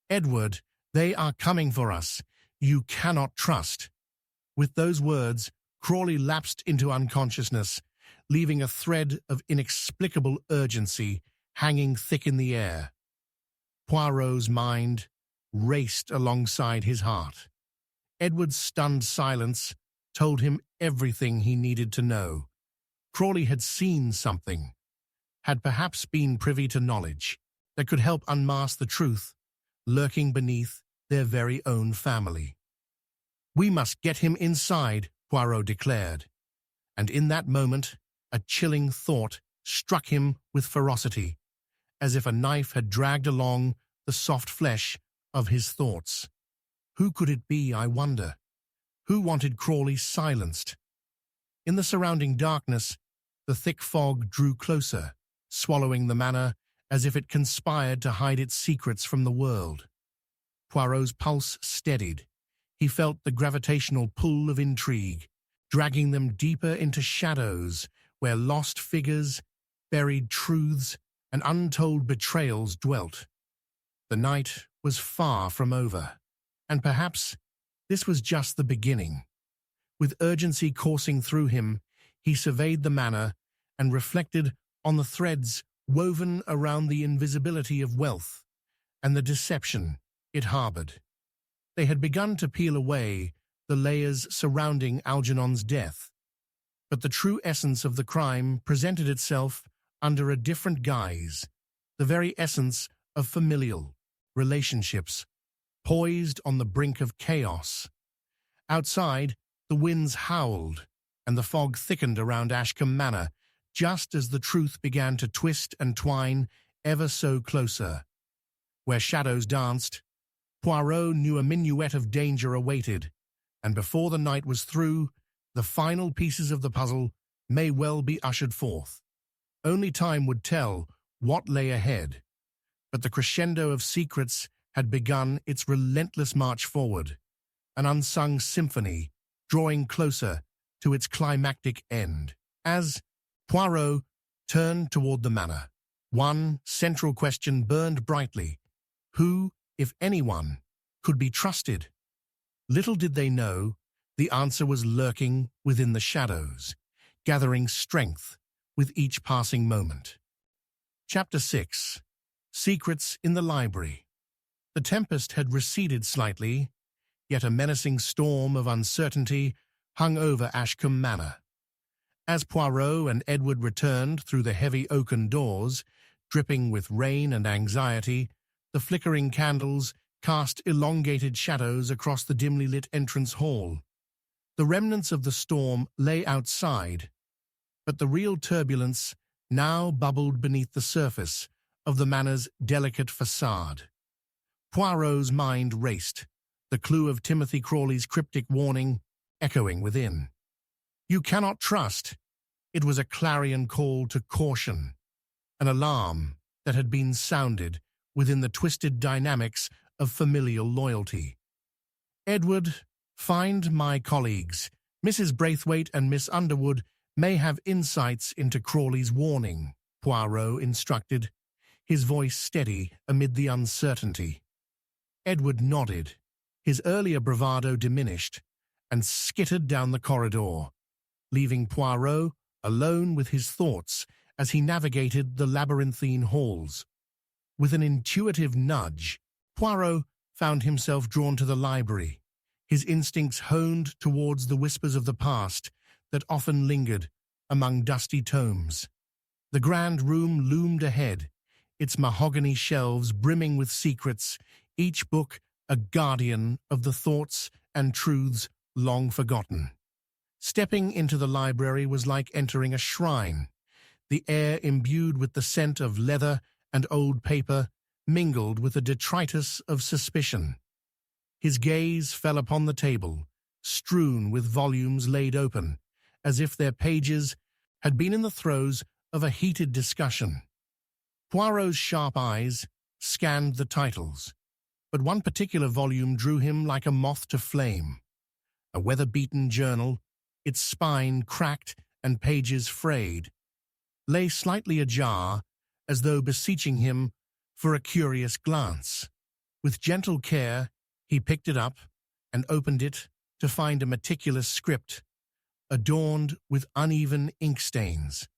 "Edward, they are coming for us. You cannot trust." With those words, Crawley lapsed into unconsciousness, leaving a thread of inexplicable urgency hanging thick in the air. Poirot's mind raced alongside his heart. Edward's stunned silence told him everything he needed to know. Crawley had seen something, had perhaps been privy to knowledge that could help unmask the truth lurking beneath their very own family. "We must get him inside," Poirot declared. And in that moment, a chilling thought struck him with ferocity, as if a knife had dragged along the soft flesh of his thoughts. Who could it be, I wonder? Who wanted Crawley silenced? In the surrounding darkness, the thick fog drew closer, swallowing the manor as if it conspired to hide its secrets from the world. Poirot's pulse steadied. He felt the gravitational pull of intrigue, dragging them deeper into shadows where lost figures, buried truths, and untold betrayals dwelt. The night was far from over, and perhaps this was just the beginning. With urgency coursing through him, he surveyed the manor and reflected on the threads woven around the invisibility of wealth and the deception it harbored. They had begun to peel away the layers surrounding Algernon's death, but the true essence of the crime presented itself under a different guise, the very essence of familial relationships, poised on the brink of chaos. Outside, the winds howled, and the fog thickened around Ashcombe Manor, just as the truth began to twist and twine ever so closer. Where shadows danced, Poirot knew a minuet of danger awaited, and before the night was through, the final pieces of the puzzle may well be ushered forth. Only time would tell what lay ahead, but the crescendo of secrets had begun its relentless march forward, an unsung symphony drawing closer to its climactic end. As Poirot turned toward the manor, one central question burned brightly. Who, if anyone, could be trusted? Little did they know, the answer was lurking within the shadows, gathering strength with each passing moment. Chapter 6. Secrets in the Library. The tempest had receded slightly, yet a menacing storm of uncertainty hung over Ashcombe Manor. As Poirot and Edward returned through the heavy oaken doors, dripping with rain and anxiety, the flickering candles cast elongated shadows across the dimly lit entrance hall. The remnants of the storm lay outside, but the real turbulence now bubbled beneath the surface of the manor's delicate facade. Poirot's mind raced, the clue of Timothy Crawley's cryptic warning echoing within. "You cannot trust." It was a clarion call to caution, an alarm that had been sounded within the twisted dynamics of familial loyalty. "Edward, find my colleagues. Mrs. Braithwaite and Miss Underwood may have insights into Crawley's warning," Poirot instructed, his voice steady amid the uncertainty. Edward nodded, his earlier bravado diminished, and skittered down the corridor, leaving Poirot alone with his thoughts as he navigated the labyrinthine halls. With an intuitive nudge, Poirot found himself drawn to the library, his instincts honed towards the whispers of the past that often lingered among dusty tomes. The grand room loomed ahead, its mahogany shelves brimming with secrets, each book a guardian of the thoughts and truths long forgotten. Stepping into the library was like entering a shrine, the air imbued with the scent of leather and old paper mingled with the detritus of suspicion. His gaze fell upon the table, strewn with volumes laid open, as if their pages had been in the throes of a heated discussion. Poirot's sharp eyes scanned the titles, but one particular volume drew him like a moth to flame. A weather-beaten journal, its spine cracked and pages frayed, lay slightly ajar as though beseeching him for a curious glance. With gentle care, he picked it up and opened it to find a meticulous script, adorned with uneven ink stains.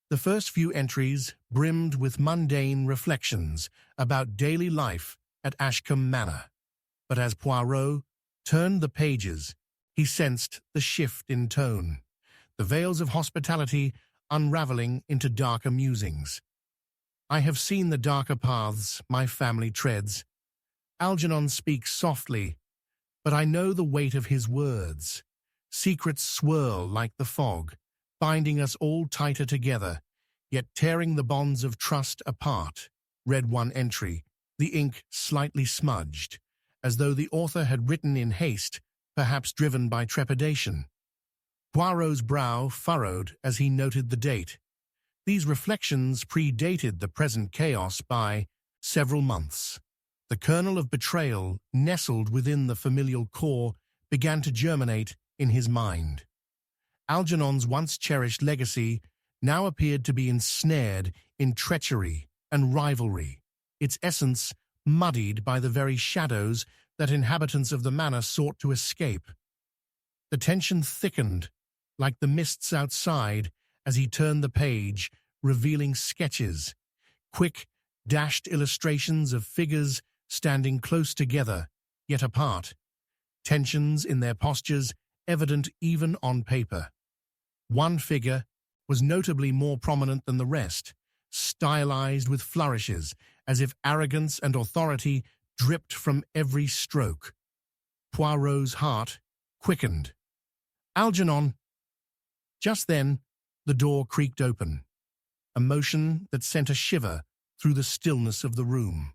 The first few entries brimmed with mundane reflections about daily life at Ashcombe Manor, but as Poirot turned the pages, he sensed the shift in tone, the veils of hospitality unraveling into darker musings. "I have seen the darker paths my family treads. Algernon speaks softly, but I know the weight of his words. Secrets swirl like the fog, binding us all tighter together, yet tearing the bonds of trust apart," read one entry, the ink slightly smudged, as though the author had written in haste, perhaps driven by trepidation. Poirot's brow furrowed as he noted the date. These reflections predated the present chaos by several months. The kernel of betrayal nestled within the familial core began to germinate in his mind. Algernon's once-cherished legacy now appeared to be ensnared in treachery and rivalry, its essence muddied by the very shadows that inhabitants of the manor sought to escape. The tension thickened, like the mists outside, as he turned the page, revealing sketches, quick, dashed illustrations of figures standing close together, yet apart, tensions in their postures evident even on paper. One figure was notably more prominent than the rest, stylized with flourishes, as if arrogance and authority dripped from every stroke. Poirot's heart quickened. "Algernon!" Just then, the door creaked open, a motion that sent a shiver through the stillness of the room.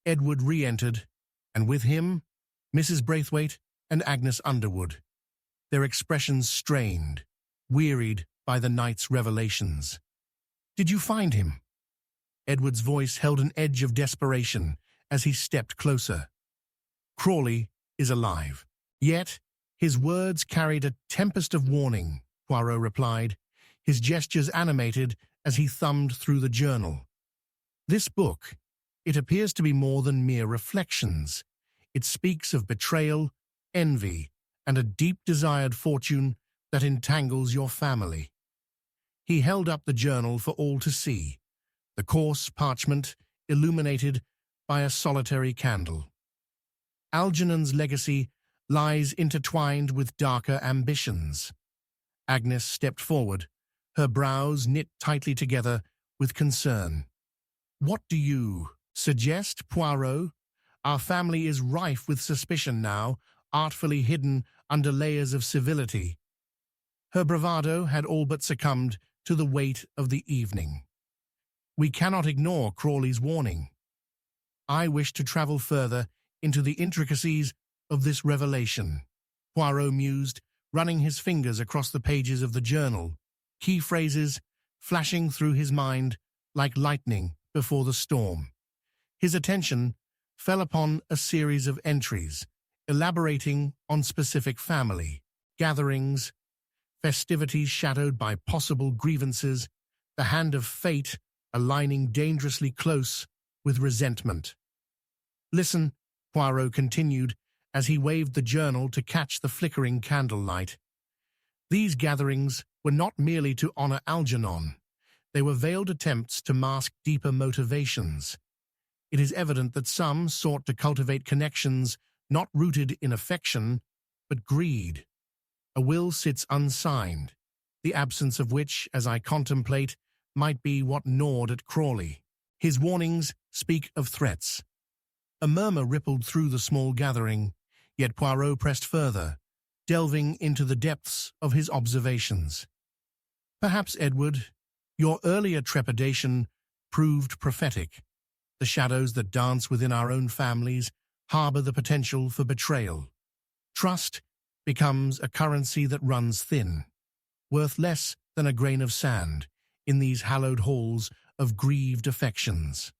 Edward re-entered, and with him, Mrs. Braithwaite and Agnes Underwood, their expressions strained, wearied by the night's revelations. "Did you find him?" Edward's voice held an edge of desperation as he stepped closer. "Crawley is alive." Yet, his words carried a tempest of warning, Poirot replied, his gestures animated as he thumbed through the journal. "This book, it appears to be more than mere reflections. It speaks of betrayal, envy, and a deep-desired fortune that entangles your family." He held up the journal for all to see, the coarse parchment illuminated by a solitary candle. Algernon's legacy lies intertwined with darker ambitions. Agnes stepped forward, her brows knit tightly together with concern. "What do you suggest, Poirot? Our family is rife with suspicion now, artfully hidden under layers of civility." Her bravado had all but succumbed to the weight of the evening. "We cannot ignore Crawley's warning. I wish to travel further into the intricacies of this revelation," Poirot mused, running his fingers across the pages of the journal, key phrases flashing through his mind like lightning before the storm. His attention fell upon a series of entries, elaborating on specific family gatherings, festivities shadowed by possible grievances, the hand of fate aligning dangerously close with resentment. "Listen," Poirot continued as he waved the journal to catch the flickering candlelight. "These gatherings were not merely to honor Algernon. They were veiled attempts to mask deeper motivations. It is evident that some sought to cultivate connections not rooted in affection, but greed. A will sits unsigned, the absence of which, as I contemplate, might be what gnawed at Crawley. His warnings speak of threats." A murmur rippled through the small gathering, yet Poirot pressed further, delving into the depths of his observations. "Perhaps, Edward, your earlier trepidation proved prophetic. The shadows that dance within our own families harbor the potential for betrayal. Trust becomes a currency that runs thin, worth less than a grain of sand in these hallowed halls of grieved affections.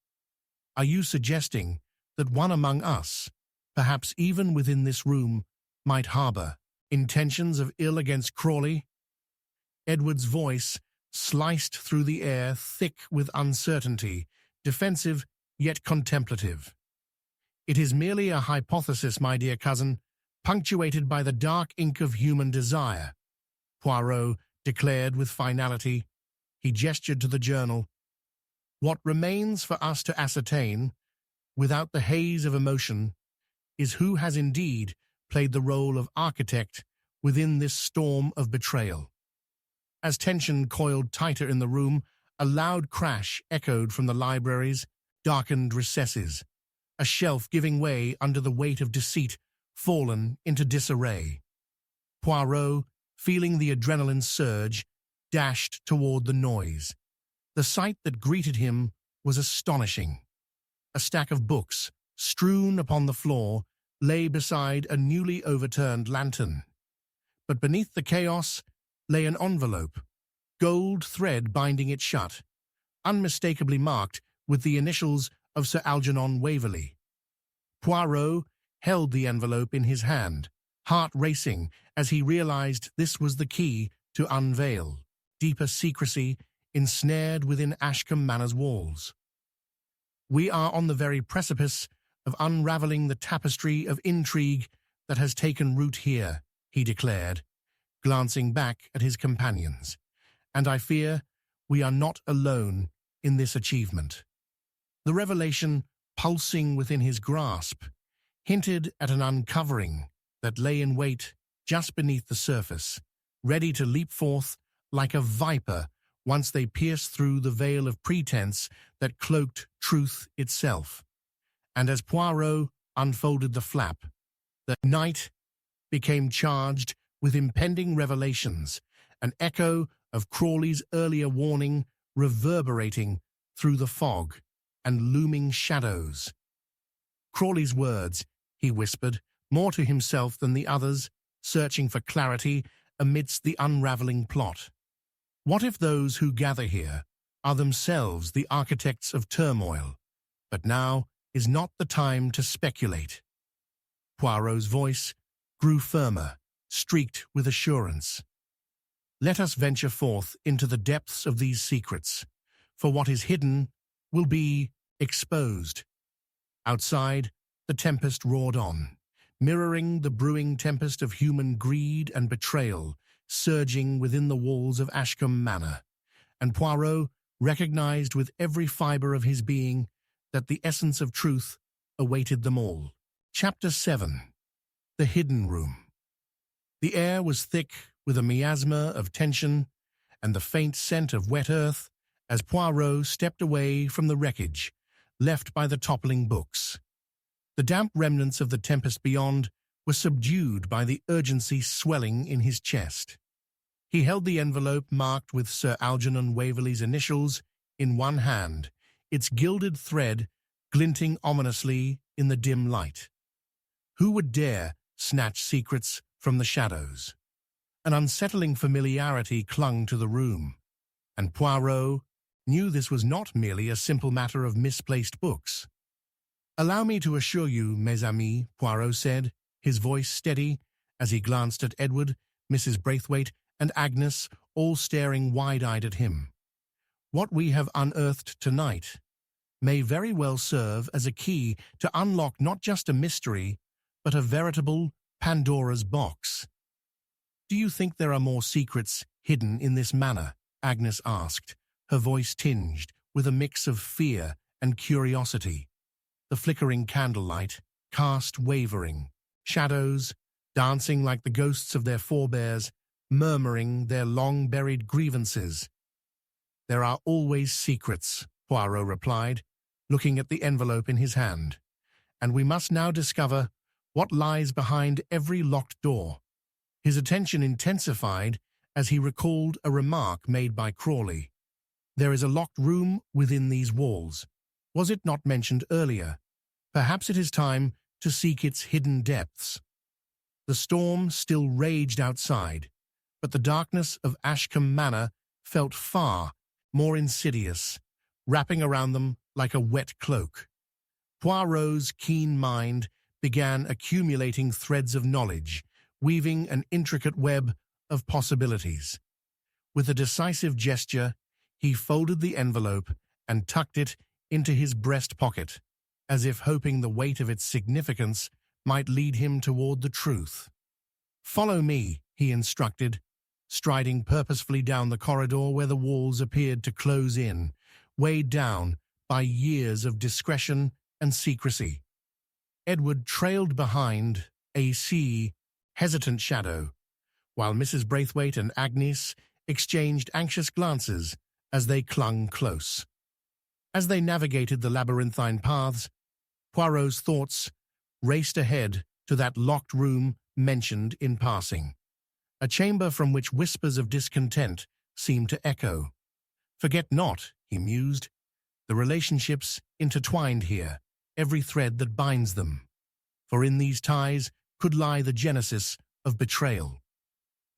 Are you suggesting that one among us, perhaps even within this room, might harbor intentions of ill against Crawley?" Edward's voice sliced through the air, thick with uncertainty, defensive yet contemplative. "It is merely a hypothesis, my dear cousin, punctuated by the dark ink of human desire," Poirot declared with finality. He gestured to the journal. "What remains for us to ascertain, without the haze of emotion, is who has indeed played the role of architect within this storm of betrayal." As tension coiled tighter in the room, a loud crash echoed from the library's darkened recesses, a shelf giving way under the weight of deceit fallen into disarray. Poirot, feeling the adrenaline surge, dashed toward the noise. The sight that greeted him was astonishing. A stack of books, strewn upon the floor, lay beside a newly overturned lantern. But beneath the chaos lay an envelope, gold thread binding it shut, unmistakably marked with the initials of Sir Algernon Waverley. Poirot held the envelope in his hand, heart racing as he realized this was the key to unveil deeper secrecy ensnared within Ashcombe Manor's walls. "We are on the very precipice of unraveling the tapestry of intrigue that has taken root here," he declared, glancing back at his companions. "And I fear we are not alone in this achievement." The revelation, pulsing within his grasp, hinted at an uncovering that lay in wait just beneath the surface, ready to leap forth like a viper once they pierced through the veil of pretense that cloaked truth itself. And as Poirot unfolded the flap, the night became charged with impending revelations, an echo of Crawley's earlier warning reverberating through the fog and looming shadows. "Crawley's words," he whispered, more to himself than the others, searching for clarity amidst the unraveling plot. "What if those who gather here are themselves the architects of turmoil? But now is not the time to speculate." Poirot's voice grew firmer, streaked with assurance. "Let us venture forth into the depths of these secrets, for what is hidden will be exposed." Outside, the tempest roared on, mirroring the brewing tempest of human greed and betrayal surging within the walls of Ashcombe Manor. and Poirot recognized with every fiber of his being that the essence of truth awaited them all. Chapter 7. The Hidden Room. The air was thick with a miasma of tension and the faint scent of wet earth as Poirot stepped away from the wreckage left by the toppling books. The damp remnants of the tempest beyond were subdued by the urgency swelling in his chest. He held the envelope marked with Sir Algernon Waverley's initials in one hand, its gilded thread glinting ominously in the dim light. Who would dare snatch secrets from the shadows? An unsettling familiarity clung to the room, and Poirot knew this was not merely a simple matter of misplaced books. "Allow me to assure you, mes amis," Poirot said, his voice steady as he glanced at Edward, Mrs. Braithwaite, and Agnes, all staring wide-eyed at him. "What we have unearthed tonight may very well serve as a key to unlock not just a mystery, but a veritable Pandora's box." "Do you think there are more secrets hidden in this manor?" Agnes asked, her voice tinged with a mix of fear and curiosity. The flickering candlelight cast wavering, shadows dancing like the ghosts of their forebears, murmuring their long-buried grievances. "There are always secrets," Poirot replied, looking at the envelope in his hand, "and we must now discover what lies behind every locked door." His attention intensified as he recalled a remark made by Crawley. "There is a locked room within these walls. Was it not mentioned earlier? Perhaps it is time to seek its hidden depths." The storm still raged outside, but the darkness of Ashcombe Manor felt far more insidious, wrapping around them like a wet cloak. Poirot's keen mind began accumulating threads of knowledge, weaving an intricate web of possibilities. With a decisive gesture, he folded the envelope and tucked it into his breast pocket, as if hoping the weight of its significance might lead him toward the truth. "Follow me," he instructed, striding purposefully down the corridor where the walls appeared to close in, weighed down by years of discretion and secrecy. Edward trailed behind, a hesitant shadow, while Mrs. Braithwaite and Agnes exchanged anxious glances as they clung close. As they navigated the labyrinthine paths, Poirot's thoughts raced ahead to that locked room mentioned in passing, a chamber from which whispers of discontent seemed to echo. "Forget not," he mused, "the relationships intertwined here, every thread that binds them. For in these ties could lie the genesis of betrayal."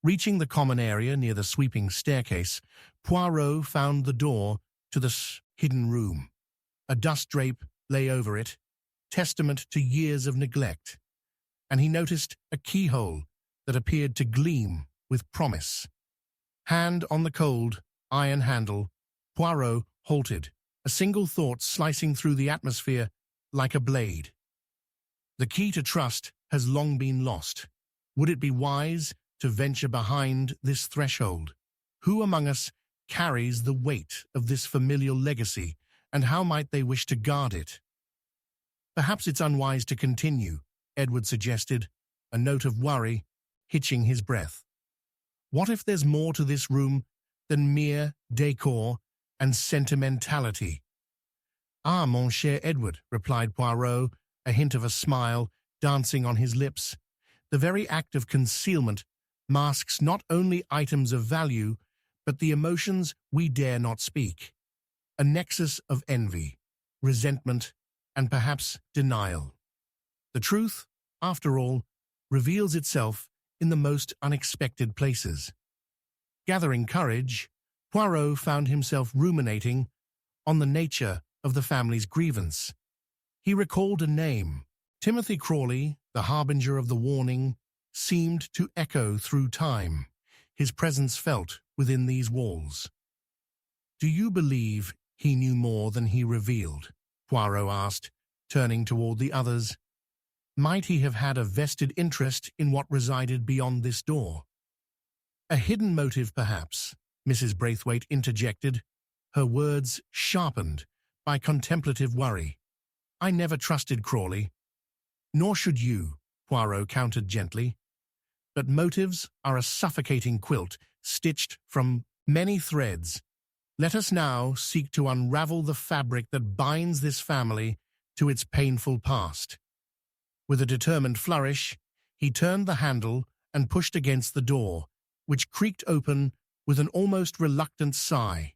Reaching the common area near the sweeping staircase, Poirot found the door to the hidden room. A dust drape lay over it, testament to years of neglect, and he noticed a keyhole that appeared to gleam with promise. Hand on the cold, iron handle, Poirot halted, a single thought slicing through the atmosphere like a blade. The key to trust has long been lost. Would it be wise to venture behind this threshold? Who among us carries the weight of this familial legacy, and how might they wish to guard it? "Perhaps it's unwise to continue," Edward suggested, a note of worry hitching his breath. "What if there's more to this room than mere decor and sentimentality?" "Ah, mon cher Edward," replied Poirot, a hint of a smile dancing on his lips. "The very act of concealment masks not only items of value, but the emotions we dare not speak. A nexus of envy, resentment, and perhaps denial. The truth, after all, reveals itself in the most unexpected places." Gathering courage, Poirot found himself ruminating on the nature of the family's grievance. He recalled a name. Timothy Crawley, the harbinger of the warning, seemed to echo through time, his presence felt within these walls. "Do you believe he knew more than he revealed?" Poirot asked, turning toward the others. "Might he have had a vested interest in what resided beyond this door? A hidden motive, perhaps," Mrs. Braithwaite interjected, her words sharpened by contemplative worry. "I never trusted Crawley." "Nor should you," Poirot countered gently. "But motives are a suffocating quilt stitched from many threads. Let us now seek to unravel the fabric that binds this family to its painful past." With a determined flourish, he turned the handle and pushed against the door, which creaked open with an almost reluctant sigh.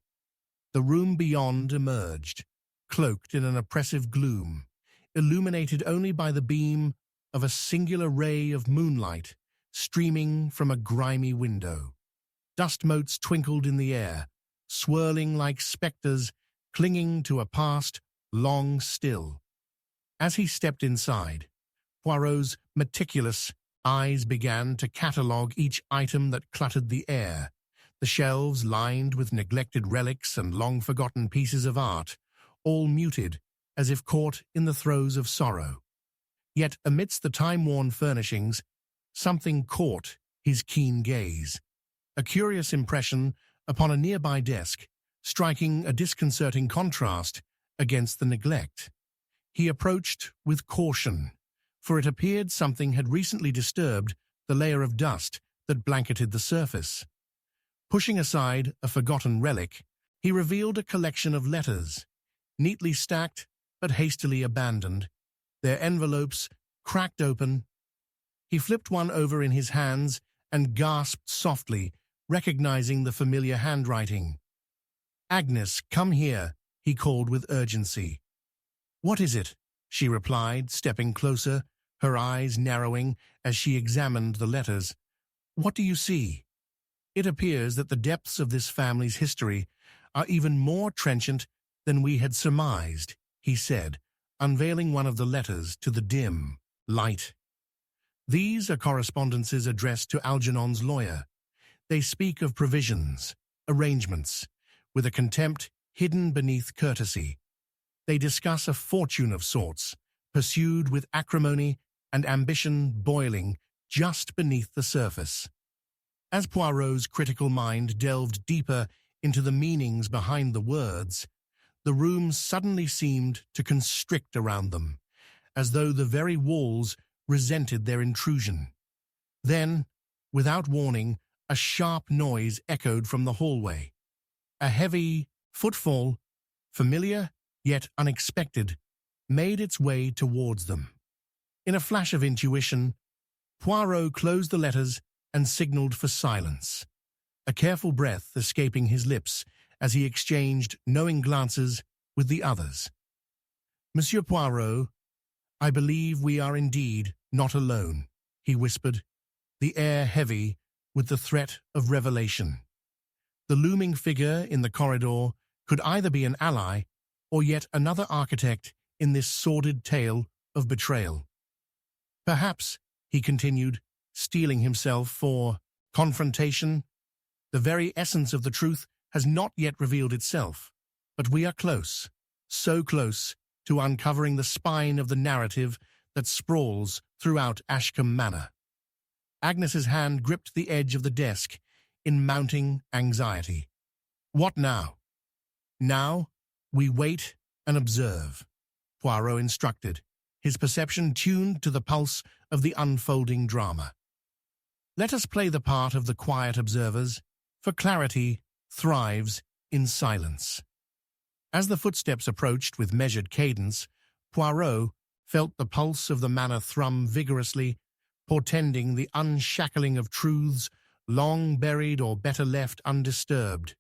The room beyond emerged, cloaked in an oppressive gloom, illuminated only by the beam of a singular ray of moonlight streaming from a grimy window. Dust motes twinkled in the air, swirling like spectres clinging to a past long still. As he stepped inside, Poirot's meticulous eyes began to catalogue each item that cluttered the air, the shelves lined with neglected relics and long-forgotten pieces of art, all muted as if caught in the throes of sorrow. Yet amidst the time-worn furnishings, something caught his keen gaze, a curious impression upon a nearby desk, striking a disconcerting contrast against the neglect. He approached with caution, for it appeared something had recently disturbed the layer of dust that blanketed the surface. Pushing aside a forgotten relic, he revealed a collection of letters, neatly stacked but hastily abandoned, their envelopes cracked open. He flipped one over in his hands and gasped softly, recognizing the familiar handwriting. "Agnes, come here," he called with urgency. "What is it?" she replied, stepping closer, her eyes narrowing as she examined the letters. "What do you see?" "It appears that the depths of this family's history are even more trenchant than we had surmised," he said, unveiling one of the letters to the dim light. "These are correspondences addressed to Algernon's lawyer. They speak of provisions, arrangements, with a contempt hidden beneath courtesy. They discuss a fortune of sorts, pursued with acrimony and ambition boiling just beneath the surface." As Poirot's critical mind delved deeper into the meanings behind the words, the room suddenly seemed to constrict around them, as though the very walls resented their intrusion. Then, without warning, a sharp noise echoed from the hallway. A heavy footfall, familiar yet unexpected, made its way towards them. In a flash of intuition, Poirot closed the letters and signaled for silence, a careful breath escaping his lips as he exchanged knowing glances with the others. "Monsieur Poirot, I believe we are indeed not alone," he whispered, the air heavy with the threat of revelation. The looming figure in the corridor could either be an ally or yet another architect in this sordid tale of betrayal. "Perhaps," he continued, steeling himself for confrontation, "the very essence of the truth has not yet revealed itself, but we are close, so close to uncovering the spine of the narrative that sprawls throughout Ashcombe Manor." Agnes's hand gripped the edge of the desk in mounting anxiety. "What now?" "Now, we wait and observe," Poirot instructed, his perception tuned to the pulse of the unfolding drama. "Let us play the part of the quiet observers, for clarity thrives in silence." As the footsteps approached with measured cadence, Poirot felt the pulse of the manor thrum vigorously, portending the unshackling of truths long buried or better left undisturbed.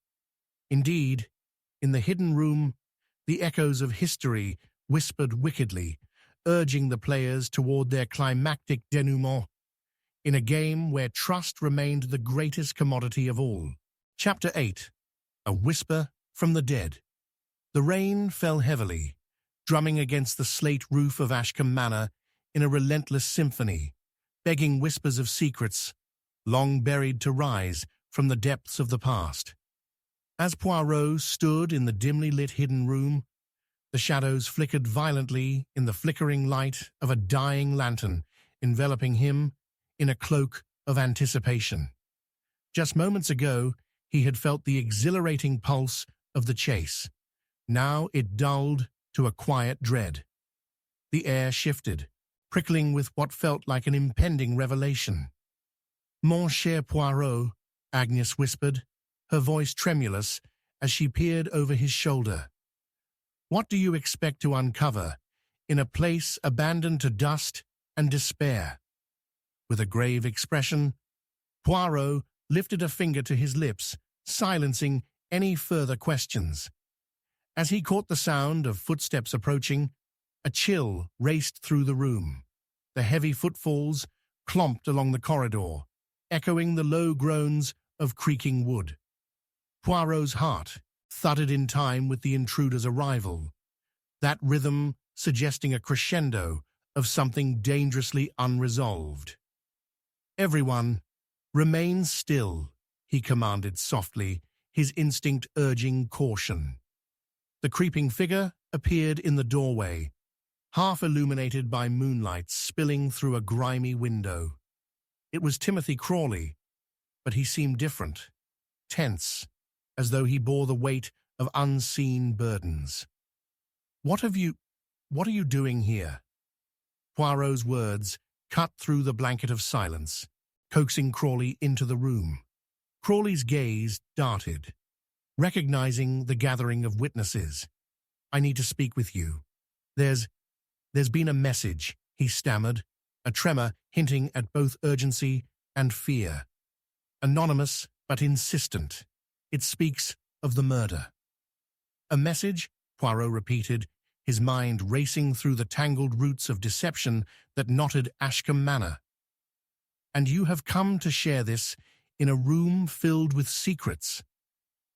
Indeed, in the hidden room, the echoes of history whispered wickedly, urging the players toward their climactic denouement, in a game where trust remained the greatest commodity of all. Chapter 8. A Whisper from the Dead. The rain fell heavily, drumming against the slate roof of Ashcombe Manor in a relentless symphony, begging whispers of secrets, long buried to rise from the depths of the past. As Poirot stood in the dimly lit hidden room, the shadows flickered violently in the flickering light of a dying lantern, enveloping him in a cloak of anticipation. Just moments ago, He had felt the exhilarating pulse of the chase. Now it dulled to a quiet dread. The air shifted, prickling with what felt like an impending revelation. "Mon cher Poirot," Agnes whispered, her voice tremulous as she peered over his shoulder. "What do you expect to uncover in a place abandoned to dust and despair?" With a grave expression, Poirot lifted a finger to his lips, silencing any further questions. As he caught the sound of footsteps approaching, a chill raced through the room. The heavy footfalls clomped along the corridor, echoing the low groans of creaking wood. Poirot's heart thudded in time with the intruder's arrival, that rhythm suggesting a crescendo of something dangerously unresolved. "Everyone, remain still," he commanded softly, his instinct urging caution. The creeping figure appeared in the doorway, half illuminated by moonlight spilling through a grimy window. It was Timothy Crawley, but he seemed different, tense, as though he bore the weight of unseen burdens. What are you doing here?" Poirot's words cut through the blanket of silence, coaxing Crawley into the room. Crawley's gaze darted, recognizing the gathering of witnesses. "I need to speak with you. There's been a message," he stammered, a tremor hinting at both urgency and fear. "Anonymous but insistent. It speaks of the murder." "A message?" Poirot repeated, his mind racing through the tangled roots of deception that knotted Ashcombe Manor. "And you have come to share this in a room filled with secrets."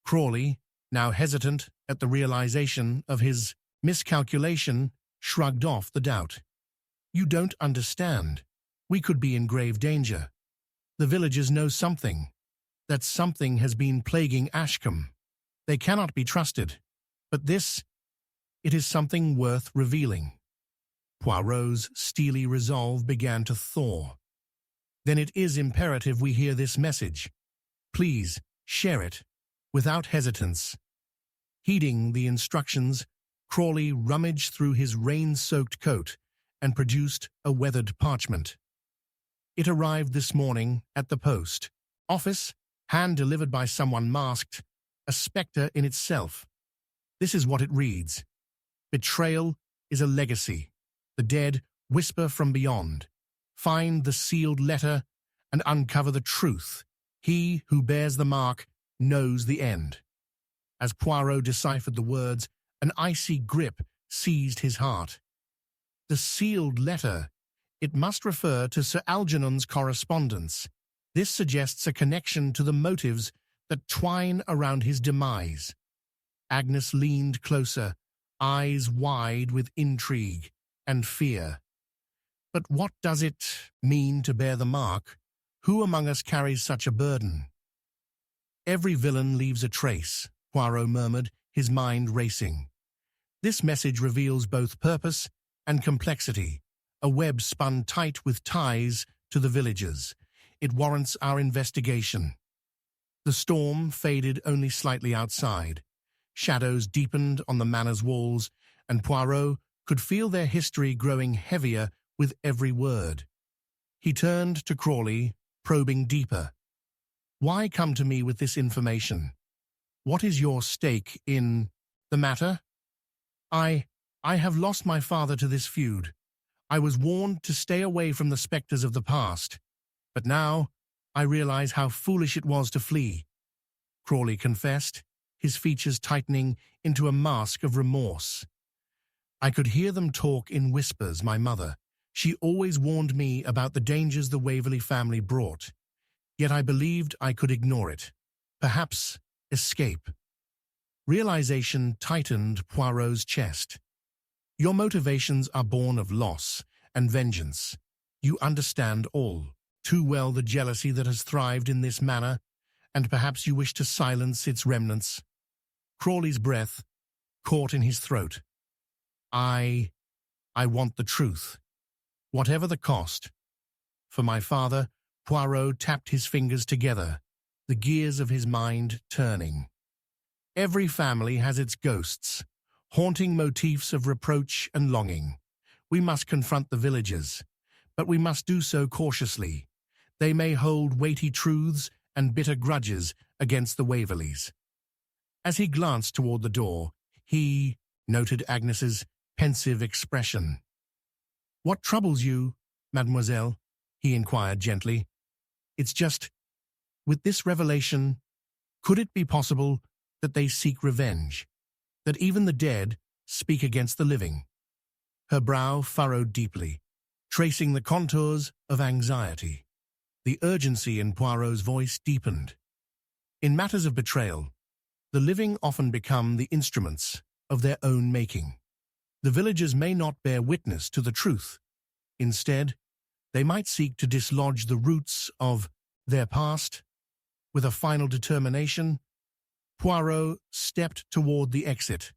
Crawley, now hesitant at the realization of his miscalculation, shrugged off the doubt. "You don't understand. We could be in grave danger. The villagers know something. That something has been plaguing Ashcombe. They cannot be trusted. But this, it is something worth revealing." Poirot's steely resolve began to thaw. "Then it is imperative we hear this message. Please, share it, without hesitance." Heeding the instructions, Crawley rummaged through his rain-soaked coat and produced a weathered parchment. "It arrived this morning at the post office, hand-delivered by someone masked, a spectre in itself. This is what it reads. Betrayal is a legacy. The dead whisper from beyond. Find the sealed letter and uncover the truth. He who bears the mark knows the end." As Poirot deciphered the words, an icy grip seized his heart. The sealed letter. It must refer to Sir Algernon's correspondence. This suggests a connection to the motives that twine around his demise. Agnes leaned closer, eyes wide with intrigue and fear. "But what does it mean to bear the mark? Who among us carries such a burden?" "Every villain leaves a trace," Poirot murmured, his mind racing. "This message reveals both purpose and complexity, a web spun tight with ties to the villagers. It warrants our investigation." The storm faded only slightly outside. Shadows deepened on the manor's walls, and Poirot could feel their history growing heavier with every word. He turned to Crawley, probing deeper. "Why come to me with this information? What is your stake in the matter?" I have lost my father to this feud. I was warned to stay away from the spectres of the past. But now I realize how foolish it was to flee," Crawley confessed, his features tightening into a mask of remorse. "I could hear them talk in whispers, my mother. She always warned me about the dangers the Waverley family brought. Yet I believed I could ignore it. Perhaps escape." Realization tightened Poirot's chest. "Your motivations are born of loss and vengeance. You understand all too well the jealousy that has thrived in this manor, and perhaps you wish to silence its remnants." Crawley's breath caught in his throat. I want the truth, whatever the cost. For my father," Poirot tapped his fingers together, the gears of his mind turning. Every family has its ghosts, haunting motifs of reproach and longing. We must confront the villagers, but we must do so cautiously. They may hold weighty truths and bitter grudges against the Waverleys. As he glanced toward the door, he noted Agnes's pensive expression. "What troubles you, mademoiselle?" he inquired gently. "It's just, with this revelation, could it be possible that they seek revenge, that even the dead speak against the living?" Her brow furrowed deeply, tracing the contours of anxiety. The urgency in Poirot's voice deepened. In matters of betrayal, the living often become the instruments of their own making. The villagers may not bear witness to the truth. Instead, they might seek to dislodge the roots of their past. With a final determination, Poirot stepped toward the exit,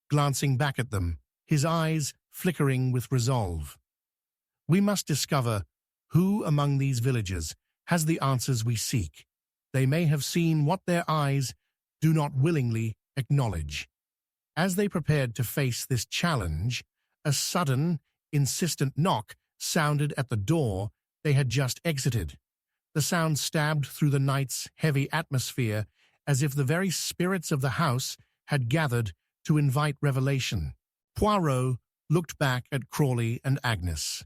glancing back at them, his eyes flickering with resolve. "We must discover who among these villagers has the answers we seek. They may have seen what their eyes do not willingly acknowledge." As they prepared to face this challenge, a sudden, insistent knock sounded at the door they had just exited. The sound stabbed through the night's heavy atmosphere as if the very spirits of the house had gathered to invite revelation. Poirot looked back at Crawley and Agnes.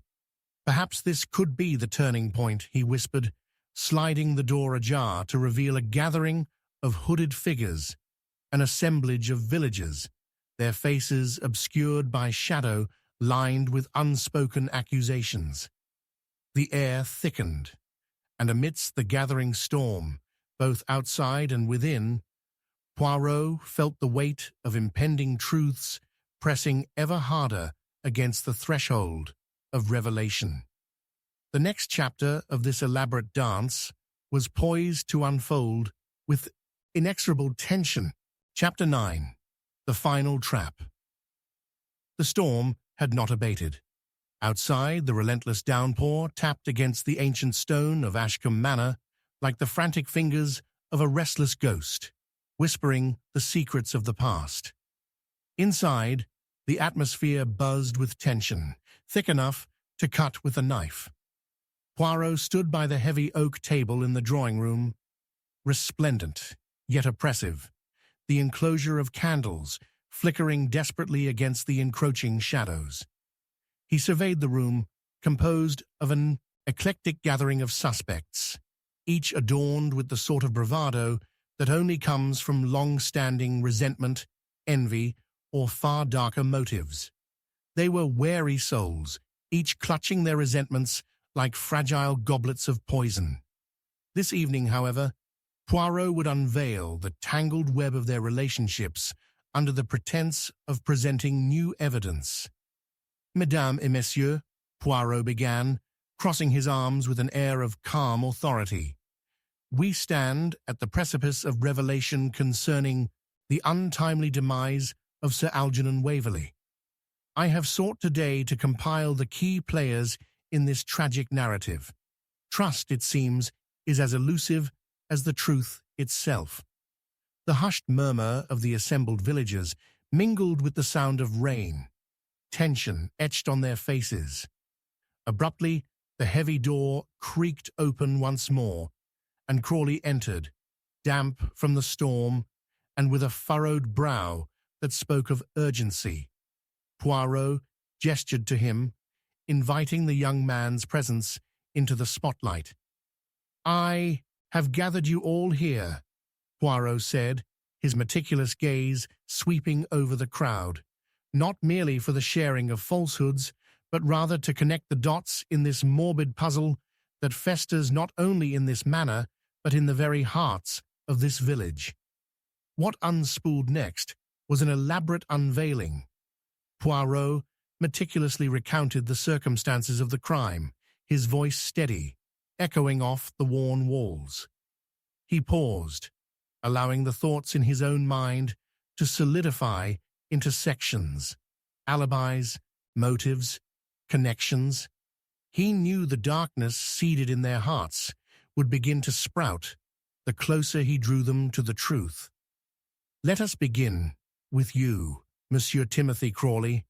"Perhaps this could be the turning point," he whispered, sliding the door ajar to reveal a gathering of hooded figures, an assemblage of villagers, their faces obscured by shadow lined with unspoken accusations. The air thickened, and amidst the gathering storm, both outside and within, Poirot felt the weight of impending truths pressing ever harder against the threshold of revelation. The next chapter of this elaborate dance was poised to unfold with inexorable tension. Chapter 9. The Final Trap. The storm had not abated. Outside, the relentless downpour tapped against the ancient stone of Ashcombe Manor like the frantic fingers of a restless ghost, whispering the secrets of the past. Inside, the atmosphere buzzed with tension, thick enough to cut with a knife. Poirot stood by the heavy oak table in the drawing room, resplendent, yet oppressive, the enclosure of candles flickering desperately against the encroaching shadows. He surveyed the room, composed of an eclectic gathering of suspects, each adorned with the sort of bravado that only comes from long-standing resentment, envy, or far darker motives. They were wary souls, each clutching their resentments like fragile goblets of poison. This evening, however, Poirot would unveil the tangled web of their relationships under the pretense of presenting new evidence. "Mesdames et messieurs," Poirot began, crossing his arms with an air of calm authority, "we stand at the precipice of revelation concerning the untimely demise of Sir Algernon Waverley. I have sought today to compile the key players in this tragic narrative. Trust, it seems, is as elusive as the truth itself." The hushed murmur of the assembled villagers mingled with the sound of rain, tension etched on their faces. Abruptly, the heavy door creaked open once more, and Crawley entered, damp from the storm and with a furrowed brow that spoke of urgency. Poirot gestured to him, inviting the young man's presence into the spotlight. "I have gathered you all here," Poirot said, his meticulous gaze sweeping over the crowd, "not merely for the sharing of falsehoods, but rather to connect the dots in this morbid puzzle that festers not only in this manor, but in the very hearts of this village." What unspooled next was an elaborate unveiling. Poirot meticulously recounted the circumstances of the crime, his voice steady, echoing off the worn walls. He paused, allowing the thoughts in his own mind to solidify into sections, alibis, motives, connections. He knew the darkness seeded in their hearts would begin to sprout the closer he drew them to the truth. Let us begin with you, Monsieur Timothy Crawley.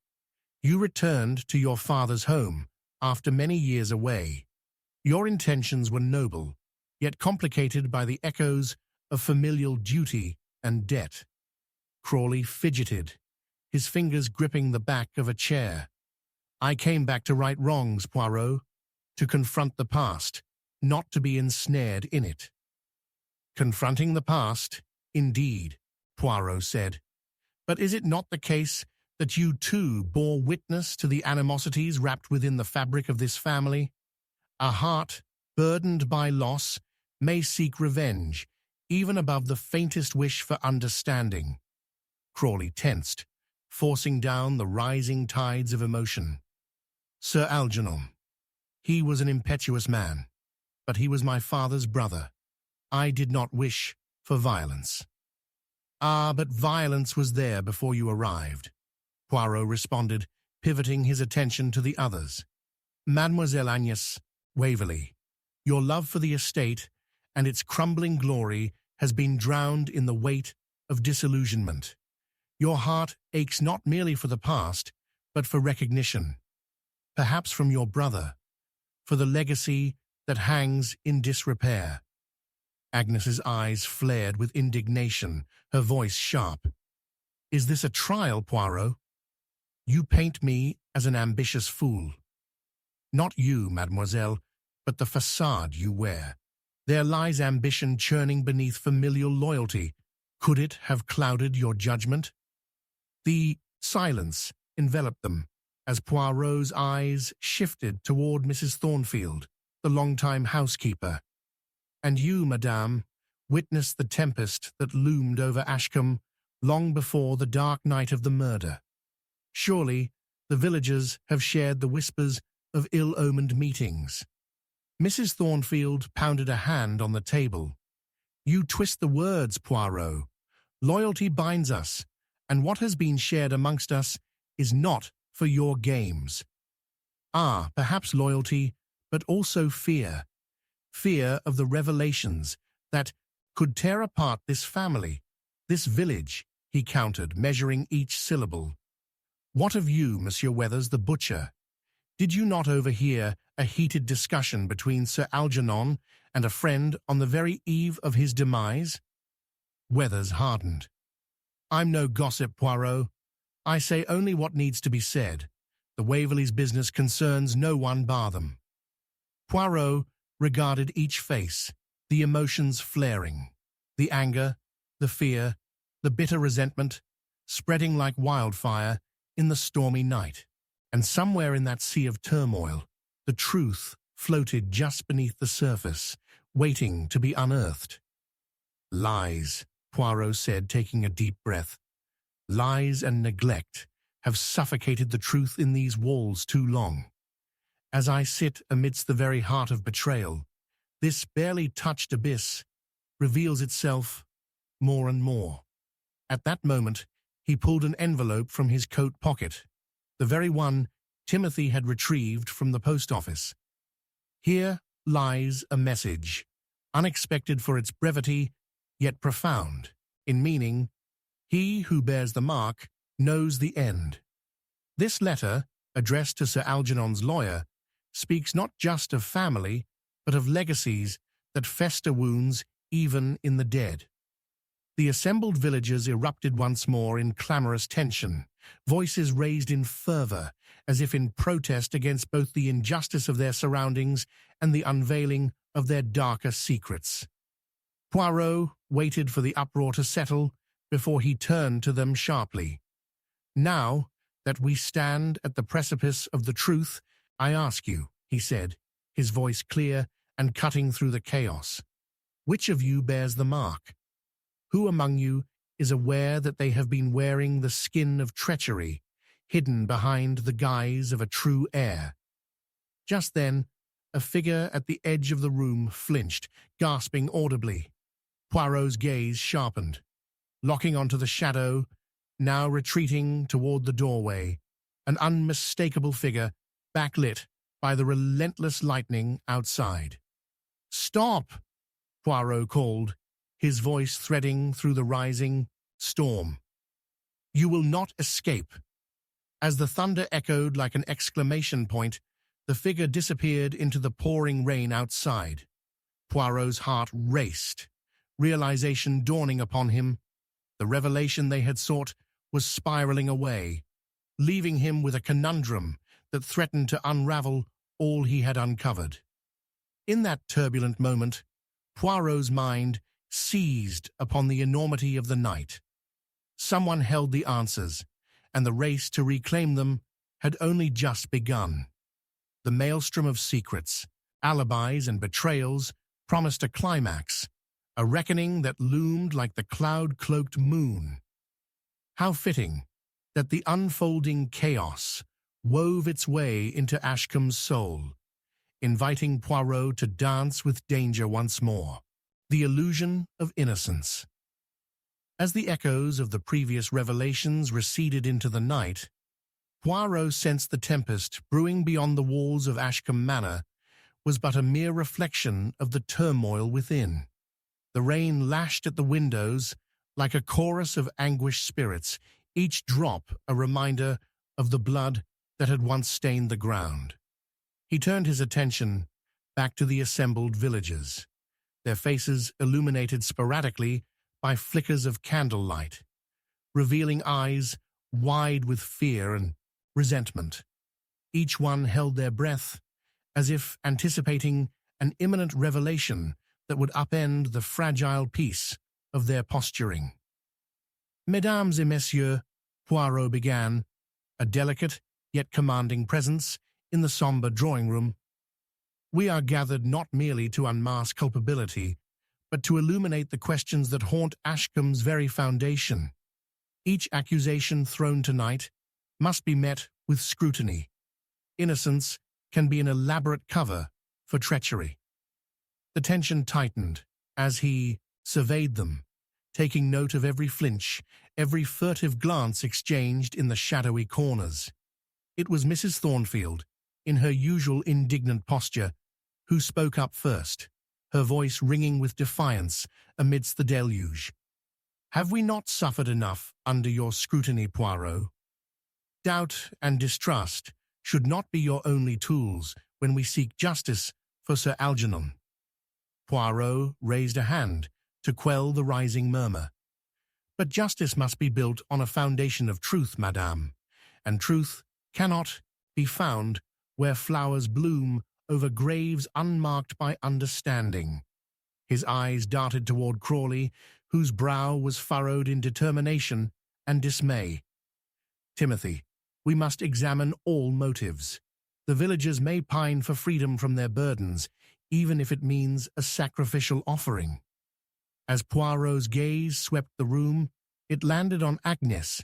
You returned to your father's home after many years away. Your intentions were noble, yet complicated by the echoes of familial duty and debt. Crawley fidgeted, his fingers gripping the back of a chair. I came back to right wrongs, Poirot, to confront the past, not to be ensnared in it. Confronting the past, indeed, Poirot said. But is it not the case that you too bore witness to the animosities wrapped within the fabric of this family? A heart, burdened by loss, may seek revenge, even above the faintest wish for understanding. Crawley tensed, forcing down the rising tides of emotion. Sir Algernon. He was an impetuous man, but he was my father's brother. I did not wish for violence. Ah, but violence was there before you arrived, Poirot responded, pivoting his attention to the others. Mademoiselle Agnes Waverley, your love for the estate and its crumbling glory has been drowned in the weight of disillusionment. Your heart aches not merely for the past, but for recognition, perhaps from your brother, for the legacy that hangs in disrepair. Agnes's eyes flared with indignation, her voice sharp. Is this a trial, Poirot? You paint me as an ambitious fool. Not you, mademoiselle, but the facade you wear. There lies ambition churning beneath familial loyalty. Could it have clouded your judgment? The silence enveloped them as Poirot's eyes shifted toward Mrs. Thornfield, the longtime housekeeper. And you, madame, witnessed the tempest that loomed over Ashcombe long before the dark night of the murder. Surely the villagers have shared the whispers of ill-omened meetings. Mrs. Thornfield pounded a hand on the table. You twist the words, Poirot. Loyalty binds us, and what has been shared amongst us is not for your games. Ah, perhaps loyalty, but also fear. Fear of the revelations that could tear apart this family, this village, he countered, measuring each syllable. What of you, Monsieur Weathers, the butcher? Did you not overhear a heated discussion between Sir Algernon and a friend on the very eve of his demise? Weathers hardened. I'm no gossip, Poirot. I say only what needs to be said. The Waverleys' business concerns no one bar them. Poirot regarded each face, the emotions flaring, the anger, the fear, the bitter resentment, spreading like wildfire in the stormy night. And somewhere in that sea of turmoil, the truth floated just beneath the surface, waiting to be unearthed. Lies, Poirot said, taking a deep breath. Lies and neglect have suffocated the truth in these walls too long. As I sit amidst the very heart of betrayal, this barely touched abyss reveals itself more and more. At that moment, he pulled an envelope from his coat pocket, the very one Timothy had retrieved from the post office. Here lies a message, unexpected for its brevity, yet profound in meaning. He who bears the mark knows the end. This letter, addressed to Sir Algernon's lawyer, speaks not just of family, but of legacies that fester wounds even in the dead. The assembled villagers erupted once more in clamorous tension, voices raised in fervor, as if in protest against both the injustice of their surroundings and the unveiling of their darker secrets. Poirot waited for the uproar to settle before he turned to them sharply. Now that we stand at the precipice of the truth, I ask you, he said, his voice clear and cutting through the chaos. Which of you bears the mark? Who among you is aware that they have been wearing the skin of treachery, hidden behind the guise of a true heir? Just then, a figure at the edge of the room flinched, gasping audibly. Poirot's gaze sharpened, locking onto the shadow, now retreating toward the doorway, an unmistakable figure backlit by the relentless lightning outside. "Stop!" Poirot called, his voice threading through the rising storm. "You will not escape." As the thunder echoed like an exclamation point, the figure disappeared into the pouring rain outside. Poirot's heart raced, realization dawning upon him. The revelation they had sought was spiraling away, leaving him with a conundrum that threatened to unravel all he had uncovered. In that turbulent moment, Poirot's mind seized upon the enormity of the night. Someone held the answers, and the race to reclaim them had only just begun. The maelstrom of secrets, alibis, and betrayals promised a climax, a reckoning that loomed like the cloud-cloaked moon. How fitting that the unfolding chaos wove its way into Ashcombe's soul, inviting Poirot to dance with danger once more. The illusion of innocence. As the echoes of the previous revelations receded into the night, Poirot sensed the tempest brewing beyond the walls of Ashcombe Manor was but a mere reflection of the turmoil within. The rain lashed at the windows like a chorus of anguished spirits, each drop a reminder of the blood that had once stained the ground. He turned his attention back to the assembled villagers, their faces illuminated sporadically by flickers of candlelight, revealing eyes wide with fear and resentment. Each one held their breath, as if anticipating an imminent revelation that would upend the fragile peace of their posturing. "Mesdames et messieurs," Poirot began, a delicate yet commanding presence in the sombre drawing-room. "We are gathered not merely to unmask culpability, but to illuminate the questions that haunt Ashcombe's very foundation. Each accusation thrown tonight must be met with scrutiny. Innocence can be an elaborate cover for treachery." The tension tightened as he surveyed them, taking note of every flinch, every furtive glance exchanged in the shadowy corners. It was Mrs. Thornfield, in her usual indignant posture, who spoke up first, her voice ringing with defiance amidst the deluge. "Have we not suffered enough under your scrutiny, Poirot? Doubt and distrust should not be your only tools when we seek justice for Sir Algernon." Poirot raised a hand to quell the rising murmur. "But justice must be built on a foundation of truth, madame, and truth cannot be found where flowers bloom over graves unmarked by understanding." His eyes darted toward Crawley, whose brow was furrowed in determination and dismay. "Timothy, we must examine all motives. The villagers may pine for freedom from their burdens, even if it means a sacrificial offering." As Poirot's gaze swept the room, it landed on Agnes,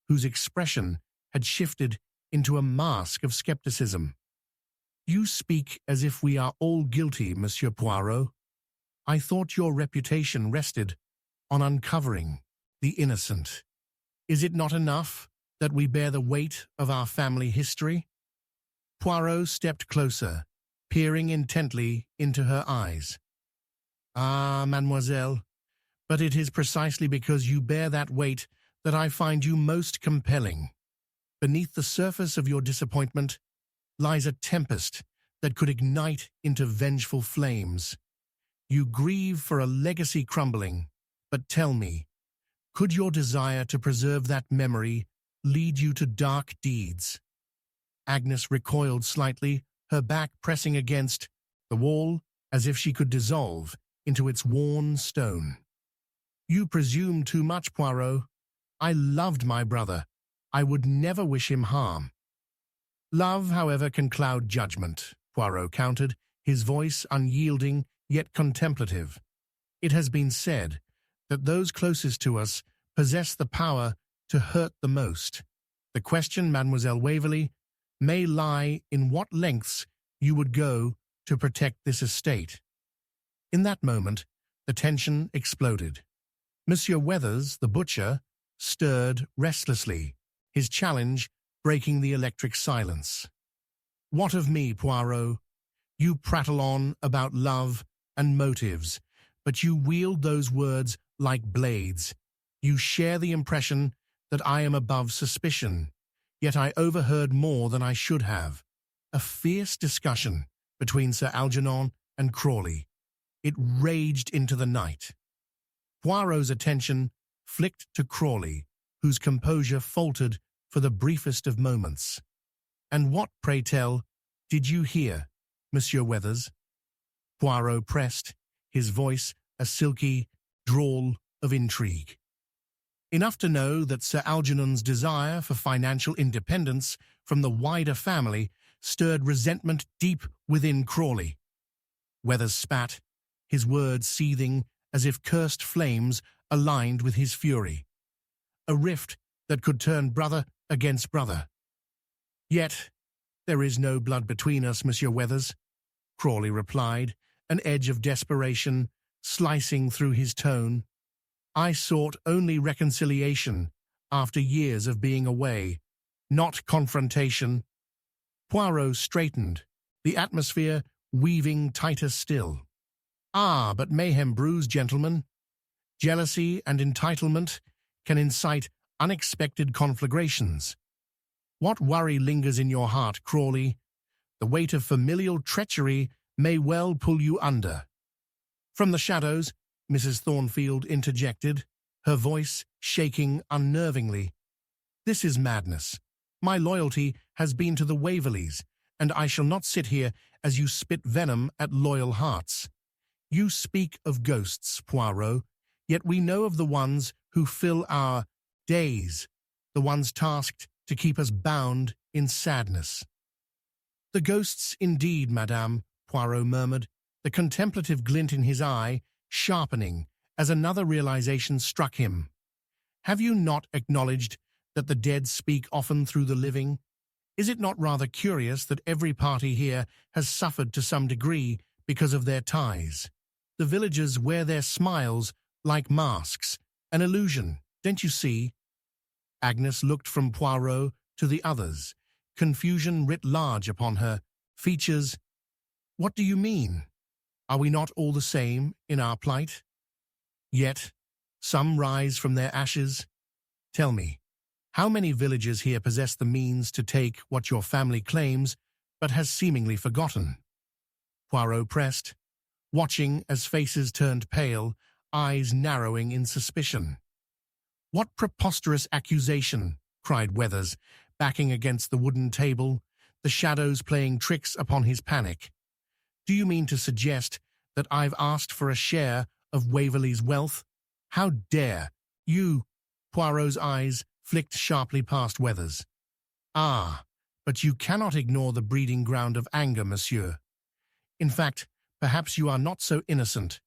whose expression had shifted into a mask of skepticism. "You speak as if we are all guilty, Monsieur Poirot. I thought your reputation rested on uncovering the innocent. Is it not enough that we bear the weight of our family history?" Poirot stepped closer, peering intently into her eyes. "Ah, mademoiselle, but it is precisely because you bear that weight that I find you most compelling. Beneath the surface of your disappointment lies a tempest that could ignite into vengeful flames. You grieve for a legacy crumbling, but tell me, could your desire to preserve that memory lead you to dark deeds?" Agnes recoiled slightly, her back pressing against the wall as if she could dissolve into its worn stone. "You presume too much, Poirot. I loved my brother. I would never wish him harm." "Love, however, can cloud judgment," Poirot countered, his voice unyielding yet contemplative. "It has been said that those closest to us possess the power to hurt the most. The question, Mademoiselle Waverley, may lie in what lengths you would go to protect this estate." In that moment, the tension exploded. Monsieur Weathers, the butcher, stirred restlessly, his challenge breaking the electric silence. "What of me, Poirot? You prattle on about love and motives, but you wield those words like blades. You share the impression that I am above suspicion, yet I overheard more than I should have. A fierce discussion between Sir Algernon and Crawley. It raged into the night. Poirot's attention flicked to Crawley, whose composure faltered for the briefest of moments. "And what, pray tell, did you hear, Monsieur Weathers?" Poirot pressed, his voice a silky drawl of intrigue. "Enough to know that Sir Algernon's desire for financial independence from the wider family stirred resentment deep within Crawley." Weathers spat, his words seething as if cursed flames aligned with his fury. A rift that could turn brother against brother. "Yet there is no blood between us, Monsieur Weathers," Crawley replied, an edge of desperation slicing through his tone. "I sought only reconciliation after years of being away, not confrontation." Poirot straightened, the atmosphere weaving tighter still. "Ah, but mayhem brews, gentlemen. Jealousy and entitlement can incite unexpected conflagrations. What worry lingers in your heart, Crawley? The weight of familial treachery may well pull you under." From the shadows, Mrs. Thornfield interjected, her voice shaking unnervingly. "This is madness. My loyalty has been to the Waverleys, and I shall not sit here as you spit venom at loyal hearts. You speak of ghosts, Poirot, yet we know of the ones who fill our days, the ones tasked to keep us bound in sadness." "The ghosts indeed, madame," Poirot murmured, the contemplative glint in his eye sharpening as another realization struck him. "Have you not acknowledged that the dead speak often through the living? Is it not rather curious that every party here has suffered to some degree because of their ties? The villagers wear their smiles like masks, an illusion, don't you see?" Agnes looked from Poirot to the others, confusion writ large upon her features. "What do you mean? Are we not all the same in our plight? Yet some rise from their ashes. Tell me, how many villagers here possess the means to take what your family claims but has seemingly forgotten?" Poirot pressed, watching as faces turned pale, eyes narrowing in suspicion. "What preposterous accusation!" cried Weathers, backing against the wooden table, the shadows playing tricks upon his panic. "Do you mean to suggest that I've asked for a share of Waverley's wealth? How dare you?" Poirot's eyes flicked sharply past Weathers. "Ah, but you cannot ignore the breeding ground of anger, monsieur. In fact, perhaps you are not so innocent.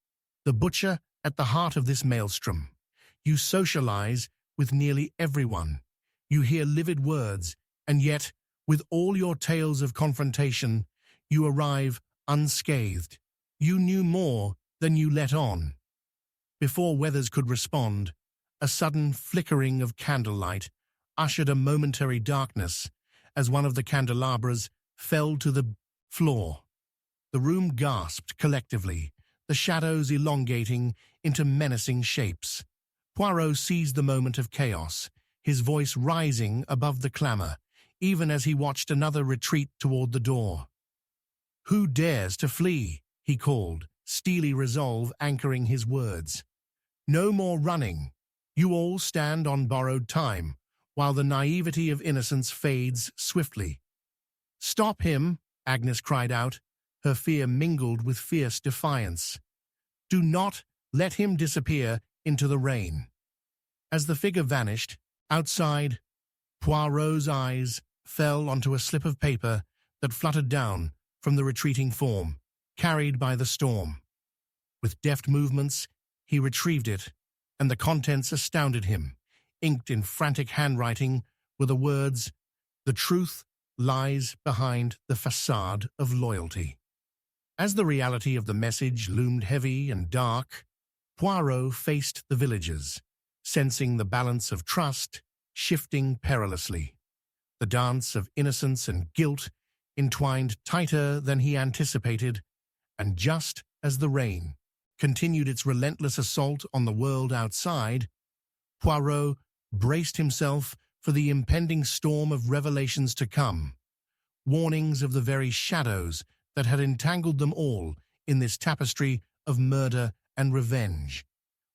The butcher at the heart of this maelstrom. You socialize with nearly everyone. You hear livid words, and yet, with all your tales of confrontation, you arrive unscathed. You knew more than you let on." Before Weathers could respond, a sudden flickering of candlelight ushered a momentary darkness as one of the candelabras fell to the floor. The room gasped collectively, the shadows elongating into menacing shapes. Poirot seized the moment of chaos, his voice rising above the clamor, even as he watched another retreat toward the door. "Who dares to flee?" he called, steely resolve anchoring his words. "No more running. You all stand on borrowed time, while the naivety of innocence fades swiftly." "Stop him!" Agnes cried out, her fear mingled with fierce defiance. "Do not let him disappear into the rain." As the figure vanished, outside, Poirot's eyes fell onto a slip of paper that fluttered down from the retreating form, carried by the storm. With deft movements, he retrieved it, and the contents astounded him. Inked in frantic handwriting were the words, "The truth lies behind the facade of loyalty." As the reality of the message loomed heavy and dark, Poirot faced the villagers, sensing the balance of trust shifting perilously. The dance of innocence and guilt entwined tighter than he anticipated, and just as the rain continued its relentless assault on the world outside, Poirot braced himself for the impending storm of revelations to come, warnings of the very shadows that had entangled them all in this tapestry of murder and revenge.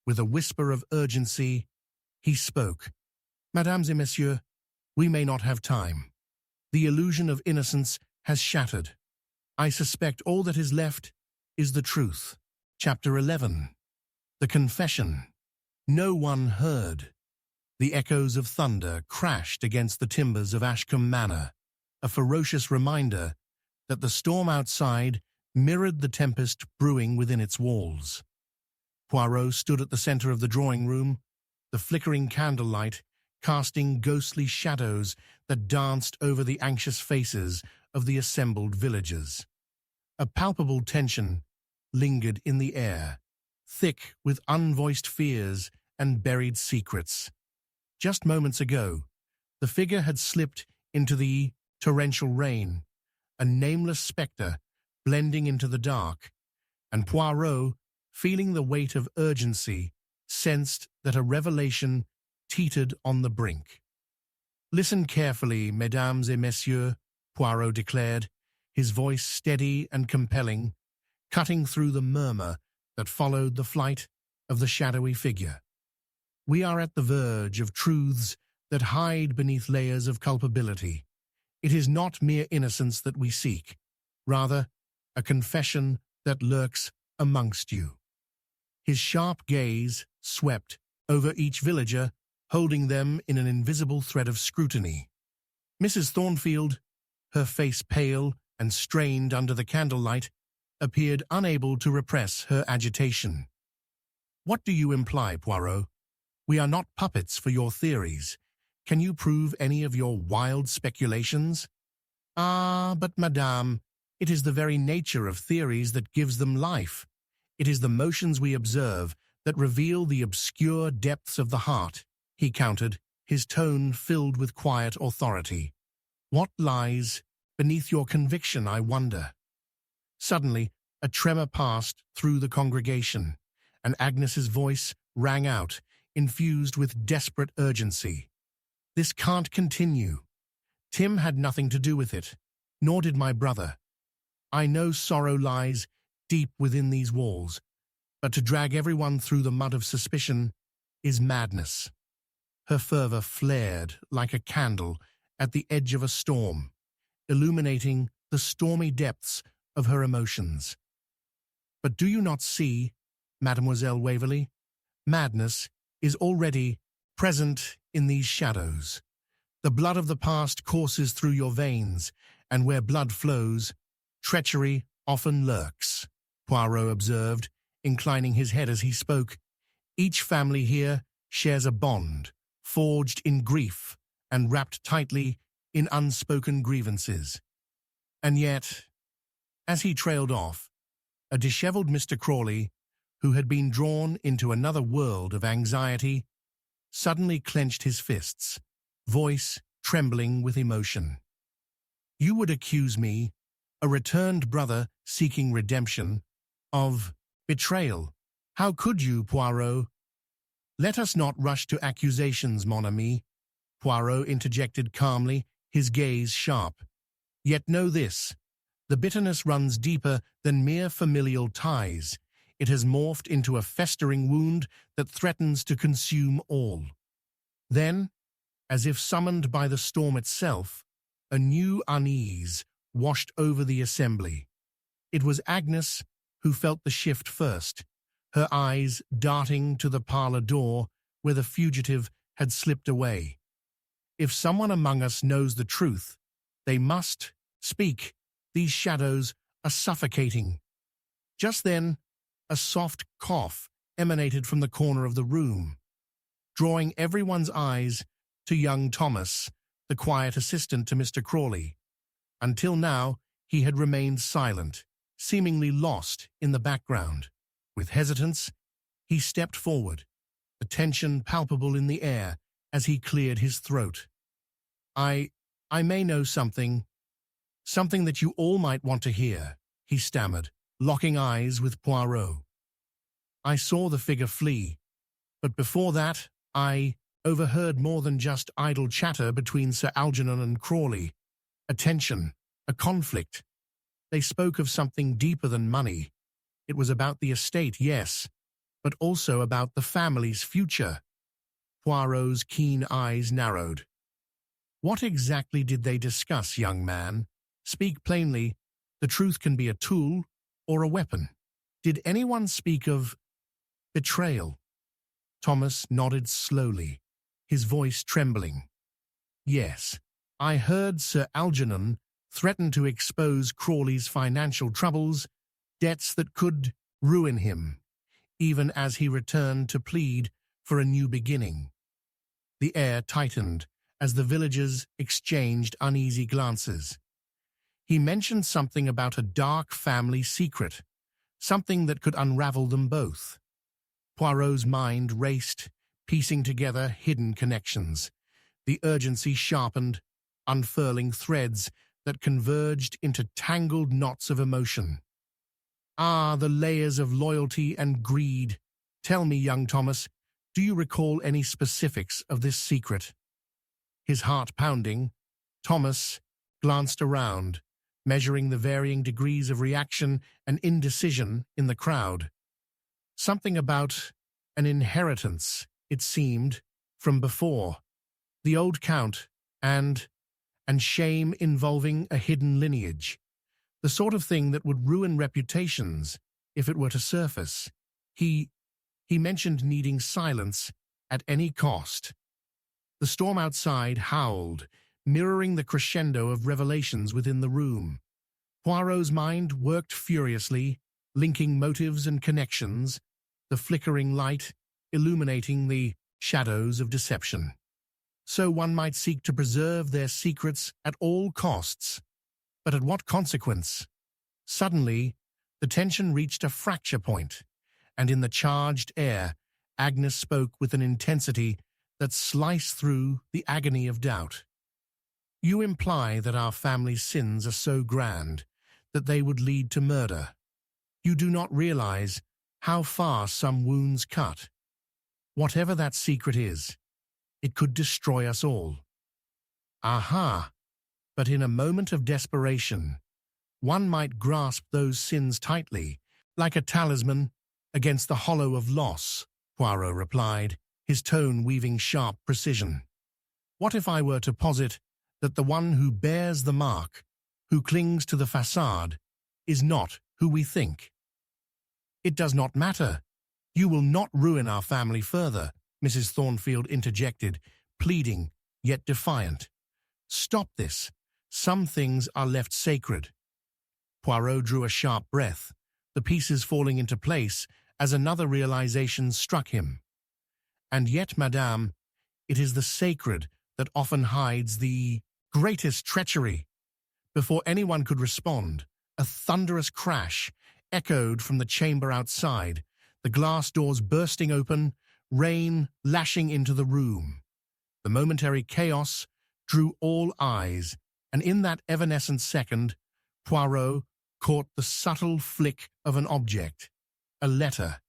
With a whisper of urgency, he spoke. "Mesdames et messieurs, we may not have time. The illusion of innocence has shattered. I suspect all that is left is the truth." Chapter 11. The Confession. No one heard. The echoes of thunder crashed against the timbers of Ashcombe Manor, a ferocious reminder that the storm outside mirrored the tempest brewing within its walls. Poirot stood at the center of the drawing room, the flickering candlelight casting ghostly shadows that danced over the anxious faces of the assembled villagers. A palpable tension lingered in the air, thick with unvoiced fears and buried secrets. Just moments ago, the figure had slipped into the torrential rain, a nameless spectre blending into the dark, and Poirot, feeling the weight of urgency, sensed that a revelation teetered on the brink. "Listen carefully, mesdames et messieurs," Poirot declared, his voice steady and compelling, cutting through the murmur that followed the flight of the shadowy figure. "We are at the verge of truths that hide beneath layers of culpability. It is not mere innocence that we seek, rather a confession that lurks amongst you." His sharp gaze swept over each villager, holding them in an invisible thread of scrutiny. Mrs. Thornfield, her face pale and strained under the candlelight, appeared unable to repress her agitation. "What do you imply, Poirot? We are not puppets for your theories. Can you prove any of your wild speculations?" "Ah, but madame, it is the very nature of theories that gives them life. It is the motions we observe that reveal the obscure depths of the heart," he countered, his tone filled with quiet authority. "What lies beneath your conviction, I wonder?" Suddenly, a tremor passed through the congregation, and Agnes's voice rang out, infused with desperate urgency. "This can't continue. Tim had nothing to do with it, nor did my brother. I know sorrow lies deep within these walls, but to drag everyone through the mud of suspicion is madness." Her fervor flared like a candle at the edge of a storm, illuminating the stormy depths of her emotions. "But do you not see, Mademoiselle Waverley? Madness is already present in these shadows. The blood of the past courses through your veins, and where blood flows, treachery often lurks," Poirot observed, inclining his head as he spoke. "Each family here shares a bond, forged in grief and wrapped tightly in unspoken grievances. And yet," as he trailed off, a disheveled Mr. Crawley, who had been drawn into another world of anxiety, suddenly clenched his fists, voice trembling with emotion. "You would accuse me, a returned brother seeking redemption, of betrayal. How could you, Poirot?" "Let us not rush to accusations, mon ami," Poirot interjected calmly, his gaze sharp. "Yet know this, the bitterness runs deeper than mere familial ties. It has morphed into a festering wound that threatens to consume all." Then, as if summoned by the storm itself, a new unease washed over the assembly. It was Agnes who felt the shift first, her eyes darting to the parlor door where the fugitive had slipped away. "If someone among us knows the truth, they must speak. These shadows are suffocating." Just then, a soft cough emanated from the corner of the room, drawing everyone's eyes to young Thomas, the quiet assistant to Mr. Crawley. Until now, he had remained silent, seemingly lost in the background. With hesitance, he stepped forward, the tension palpable in the air as he cleared his throat. I may know something that you all might want to hear," he stammered, locking eyes with Poirot. I saw the figure flee, but before that, I overheard more than just idle chatter between Sir Algernon and Crawley. A tension, a conflict. They spoke of something deeper than money. It was about the estate, yes, but also about the family's future. Poirot's keen eyes narrowed. What exactly did they discuss, young man? Speak plainly. The truth can be a tool or a weapon. Did anyone speak of betrayal? Thomas nodded slowly, his voice trembling. Yes, I heard Sir Algernon threaten to expose Crawley's financial troubles, debts that could ruin him, even as he returned to plead for a new beginning. The air tightened as the villagers exchanged uneasy glances. He mentioned something about a dark family secret, something that could unravel them both. Poirot's mind raced, piecing together hidden connections. The urgency sharpened, unfurling threads that converged into tangled knots of emotion. Ah, the layers of loyalty and greed. Tell me, young Thomas, do you recall any specifics of this secret? His heart pounding, Thomas glanced around, measuring the varying degrees of reaction and indecision in the crowd. Something about an inheritance, it seemed, from before. The old count and shame involving a hidden lineage. The sort of thing that would ruin reputations if it were to surface. He mentioned needing silence at any cost. The storm outside howled, mirroring the crescendo of revelations within the room. Poirot's mind worked furiously, linking motives and connections, the flickering light illuminating the shadows of deception. So one might seek to preserve their secrets at all costs. But at what consequence? Suddenly, the tension reached a fracture point, and in the charged air, Agnes spoke with an intensity that sliced through the agony of doubt. You imply that our family's sins are so grand that they would lead to murder. You do not realize how far some wounds cut. Whatever that secret is, it could destroy us all. Aha! But in a moment of desperation, one might grasp those sins tightly, like a talisman against the hollow of loss, Poirot replied, his tone weaving sharp precision. What if I were to posit that the one who bears the mark, who clings to the facade, is not who we think? It does not matter. You will not ruin our family further, Mrs. Thornfield interjected, pleading, yet defiant. Stop this. Some things are left sacred. Poirot drew a sharp breath, the pieces falling into place as another realization struck him. And yet, madame, it is the sacred that often hides the greatest treachery. Before anyone could respond, a thunderous crash echoed from the chamber outside, the glass doors bursting open, rain lashing into the room. The momentary chaos drew all eyes, and in that evanescent second, Poirot caught the subtle flick of an object, a letter,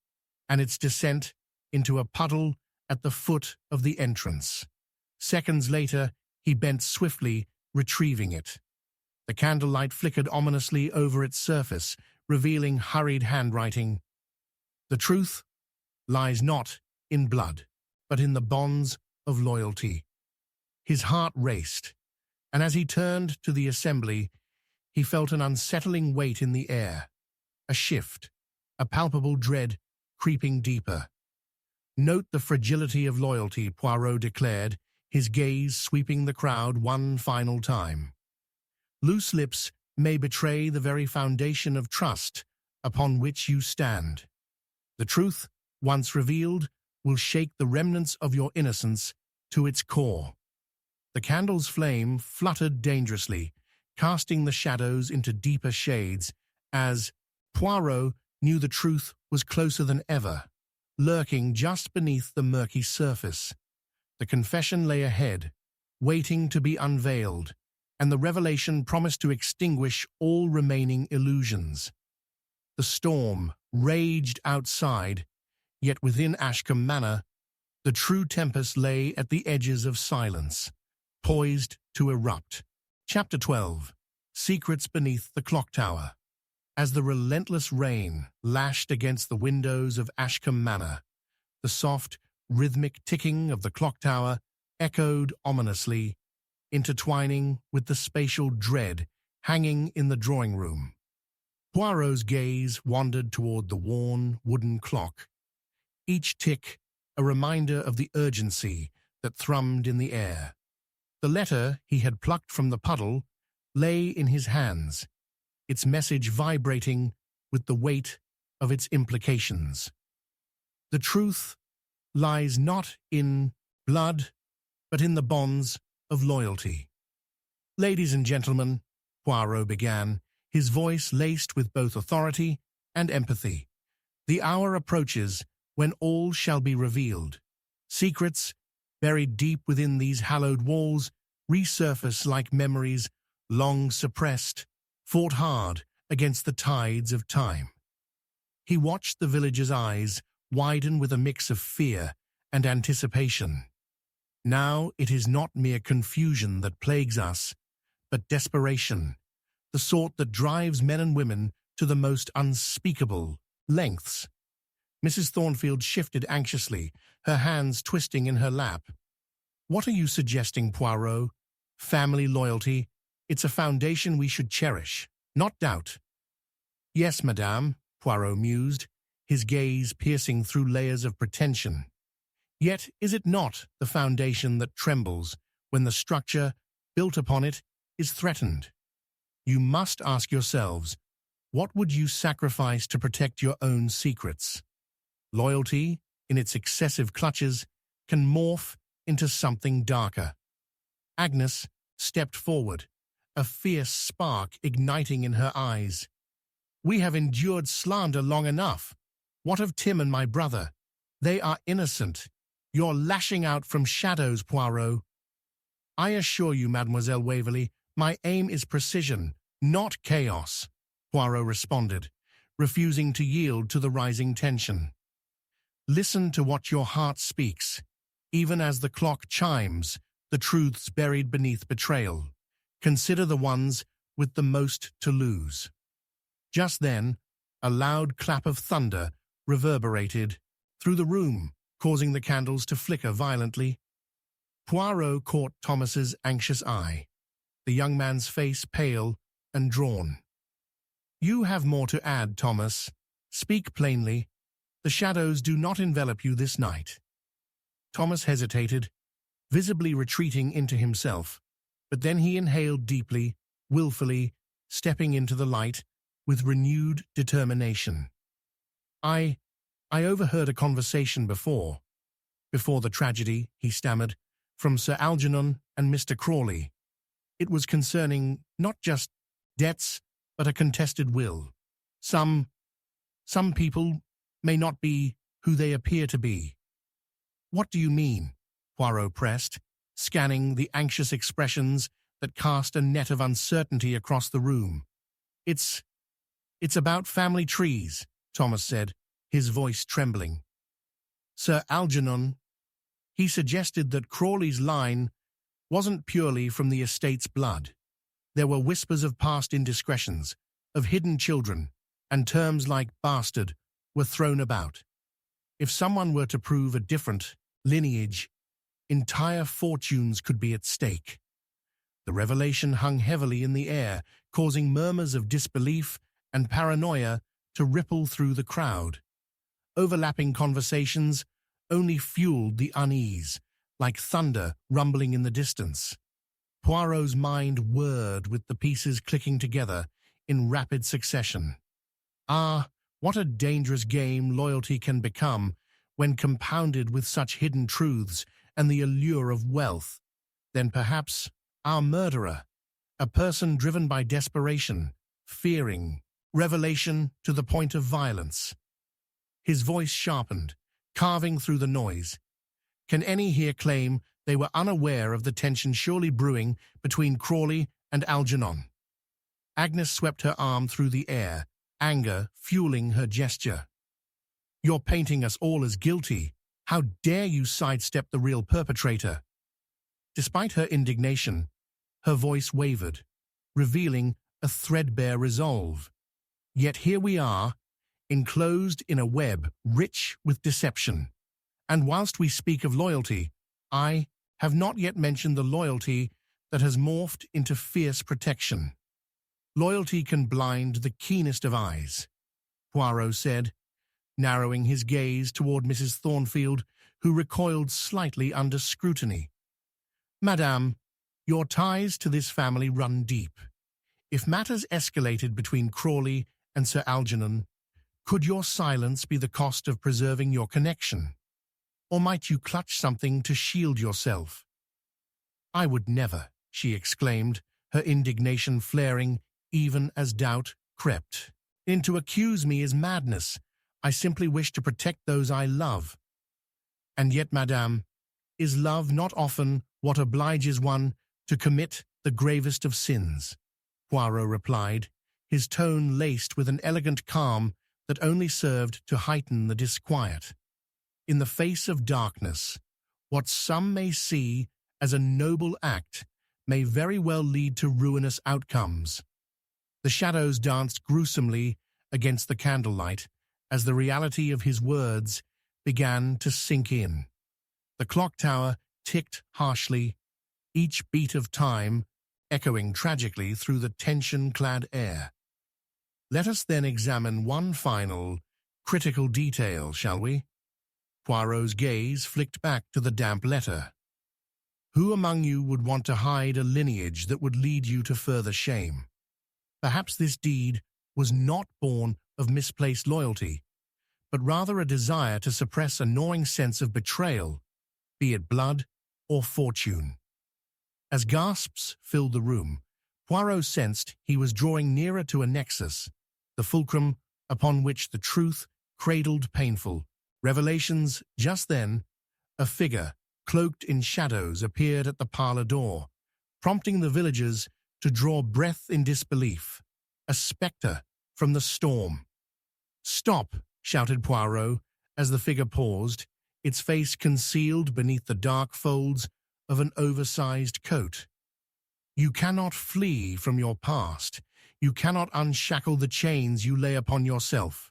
and its descent into a puddle at the foot of the entrance. Seconds later, he bent swiftly, retrieving it. The candlelight flickered ominously over its surface, revealing hurried handwriting. The truth lies not in blood, but in the bonds of loyalty. His heart raced, and as he turned to the assembly, he felt an unsettling weight in the air, a shift, a palpable dread creeping deeper. Note the fragility of loyalty, Poirot declared, his gaze sweeping the crowd one final time. Loose lips may betray the very foundation of trust upon which you stand. The truth, once revealed, will shake the remnants of your innocence to its core. The candle's flame fluttered dangerously, casting the shadows into deeper shades, as Poirot knew the truth was closer than ever, lurking just beneath the murky surface. The confession lay ahead, waiting to be unveiled, and the revelation promised to extinguish all remaining illusions. The storm raged outside, Yet within Ashcombe Manor, the true tempest lay at the edges of silence, poised to erupt. Chapter 12. Secrets Beneath the Clock Tower. As the relentless rain lashed against the windows of Ashcombe Manor, the soft, rhythmic ticking of the clock tower echoed ominously, intertwining with the spatial dread hanging in the drawing room. Poirot's gaze wandered toward the worn wooden clock, each tick a reminder of the urgency that thrummed in the air. The letter he had plucked from the puddle lay in his hands, its message vibrating with the weight of its implications. The truth lies not in blood, but in the bonds of loyalty. Ladies and gentlemen, Poirot began, his voice laced with both authority and empathy. The hour approaches when all shall be revealed. Secrets, buried deep within these hallowed walls, resurface like memories long suppressed, fought hard against the tides of time. He watched the villagers' eyes widen with a mix of fear and anticipation. Now it is not mere confusion that plagues us, but desperation, the sort that drives men and women to the most unspeakable lengths. Mrs. Thornfield shifted anxiously, her hands twisting in her lap. "What are you suggesting, Poirot? Family loyalty? It's a foundation we should cherish, not doubt." "Yes, madame," Poirot mused, his gaze piercing through layers of pretension. "Yet is it not the foundation that trembles when the structure built upon it is threatened? You must ask yourselves, what would you sacrifice to protect your own secrets? Loyalty, in its excessive clutches, can morph into something darker." Agnes stepped forward, a fierce spark igniting in her eyes. "We have endured slander long enough. What of Tim and my brother? They are innocent. You're lashing out from shadows, Poirot." "I assure you, Mademoiselle Waverley, my aim is precision, not chaos," Poirot responded, refusing to yield to the rising tension. "Listen to what your heart speaks, even as the clock chimes, the truths buried beneath betrayal. Consider the ones with the most to lose." Just then, a loud clap of thunder reverberated through the room, causing the candles to flicker violently. Poirot caught Thomas's anxious eye, the young man's face pale and drawn. "You have more to add, Thomas. Speak plainly. The shadows do not envelop you this night." Thomas hesitated, visibly retreating into himself, but then he inhaled deeply, willfully, stepping into the light with renewed determination. I overheard a conversation before the tragedy," he stammered, "from Sir Algernon and Mr. Crawley. It was concerning not just debts, but a contested will. Some people may not be who they appear to be." "What do you mean?" Poirot pressed, scanning the anxious expressions that cast a net of uncertainty across the room. It's about family trees," Thomas said, his voice trembling. "Sir Algernon, he suggested that Crawley's line wasn't purely from the estate's blood. There were whispers of past indiscretions, of hidden children, and terms like bastard were thrown about. If someone were to prove a different lineage, entire fortunes could be at stake." The revelation hung heavily in the air, causing murmurs of disbelief and paranoia to ripple through the crowd. Overlapping conversations only fueled the unease, like thunder rumbling in the distance. Poirot's mind whirred with the pieces clicking together in rapid succession. What a dangerous game loyalty can become when compounded with such hidden truths and the allure of wealth. Then perhaps our murderer, a person driven by desperation, fearing, revelation to the point of violence. His voice sharpened, carving through the noise. Can any here claim they were unaware of the tension surely brewing between Crawley and Algernon? Agnes swept her arm through the air, anger fueling her gesture. You're painting us all as guilty. How dare you sidestep the real perpetrator? Despite her indignation, her voice wavered, revealing a threadbare resolve. Yet here we are, enclosed in a web rich with deception. And whilst we speak of loyalty, I have not yet mentioned the loyalty that has morphed into fierce protection. Loyalty can blind the keenest of eyes, Poirot said, narrowing his gaze toward Mrs. Thornfield, who recoiled slightly under scrutiny. Madame, your ties to this family run deep. If matters escalated between Crawley and Sir Algernon, could your silence be the cost of preserving your connection? Or might you clutch something to shield yourself? I would never, she exclaimed, her indignation flaring even as doubt crept. To accuse me is madness. I simply wish to protect those I love. And yet, madame, is love not often what obliges one to commit the gravest of sins? Poirot replied, his tone laced with an elegant calm that only served to heighten the disquiet. In the face of darkness, what some may see as a noble act may very well lead to ruinous outcomes. The shadows danced gruesomely against the candlelight as the reality of his words began to sink in. The clock tower ticked harshly, each beat of time echoing tragically through the tension-clad air. Let us then examine one final, critical detail, shall we? Poirot's gaze flicked back to the damp letter. Who among you would want to hide a lineage that would lead you to further shame? Perhaps this deed was not born of misplaced loyalty, but rather a desire to suppress a gnawing sense of betrayal, be it blood or fortune. As gasps filled the room, Poirot sensed he was drawing nearer to a nexus, the fulcrum upon which the truth cradled painful revelations. Just then, a figure, cloaked in shadows, appeared at the parlor door, prompting the villagers to draw breath in disbelief. A spectre from the storm. "Stop!" shouted Poirot as the figure paused, its face concealed beneath the dark folds of an oversized coat. "You cannot flee from your past. You cannot unshackle the chains you lay upon yourself."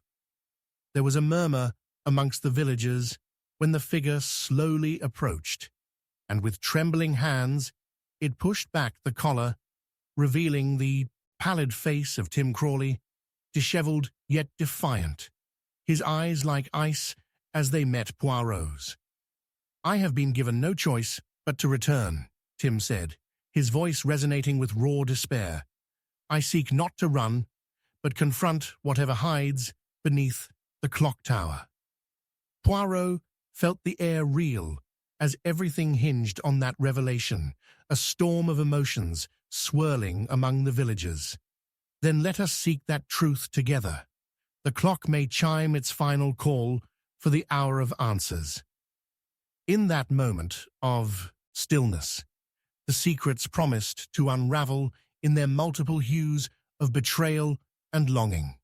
There was a murmur amongst the villagers when the figure slowly approached, and with trembling hands it pushed back the collar, revealing the pallid face of Tim Crawley, disheveled yet defiant, his eyes like ice as they met Poirot's. "I have been given no choice but to return," Tim said, his voice resonating with raw despair. "I seek not to run, but confront whatever hides beneath the clock tower." Poirot felt the air reel as everything hinged on that revelation, a storm of emotions swirling among the villagers. Then let us seek that truth together. The clock may chime its final call for the hour of answers. In that moment of stillness, the secrets promised to unravel in their multiple hues of betrayal and longing.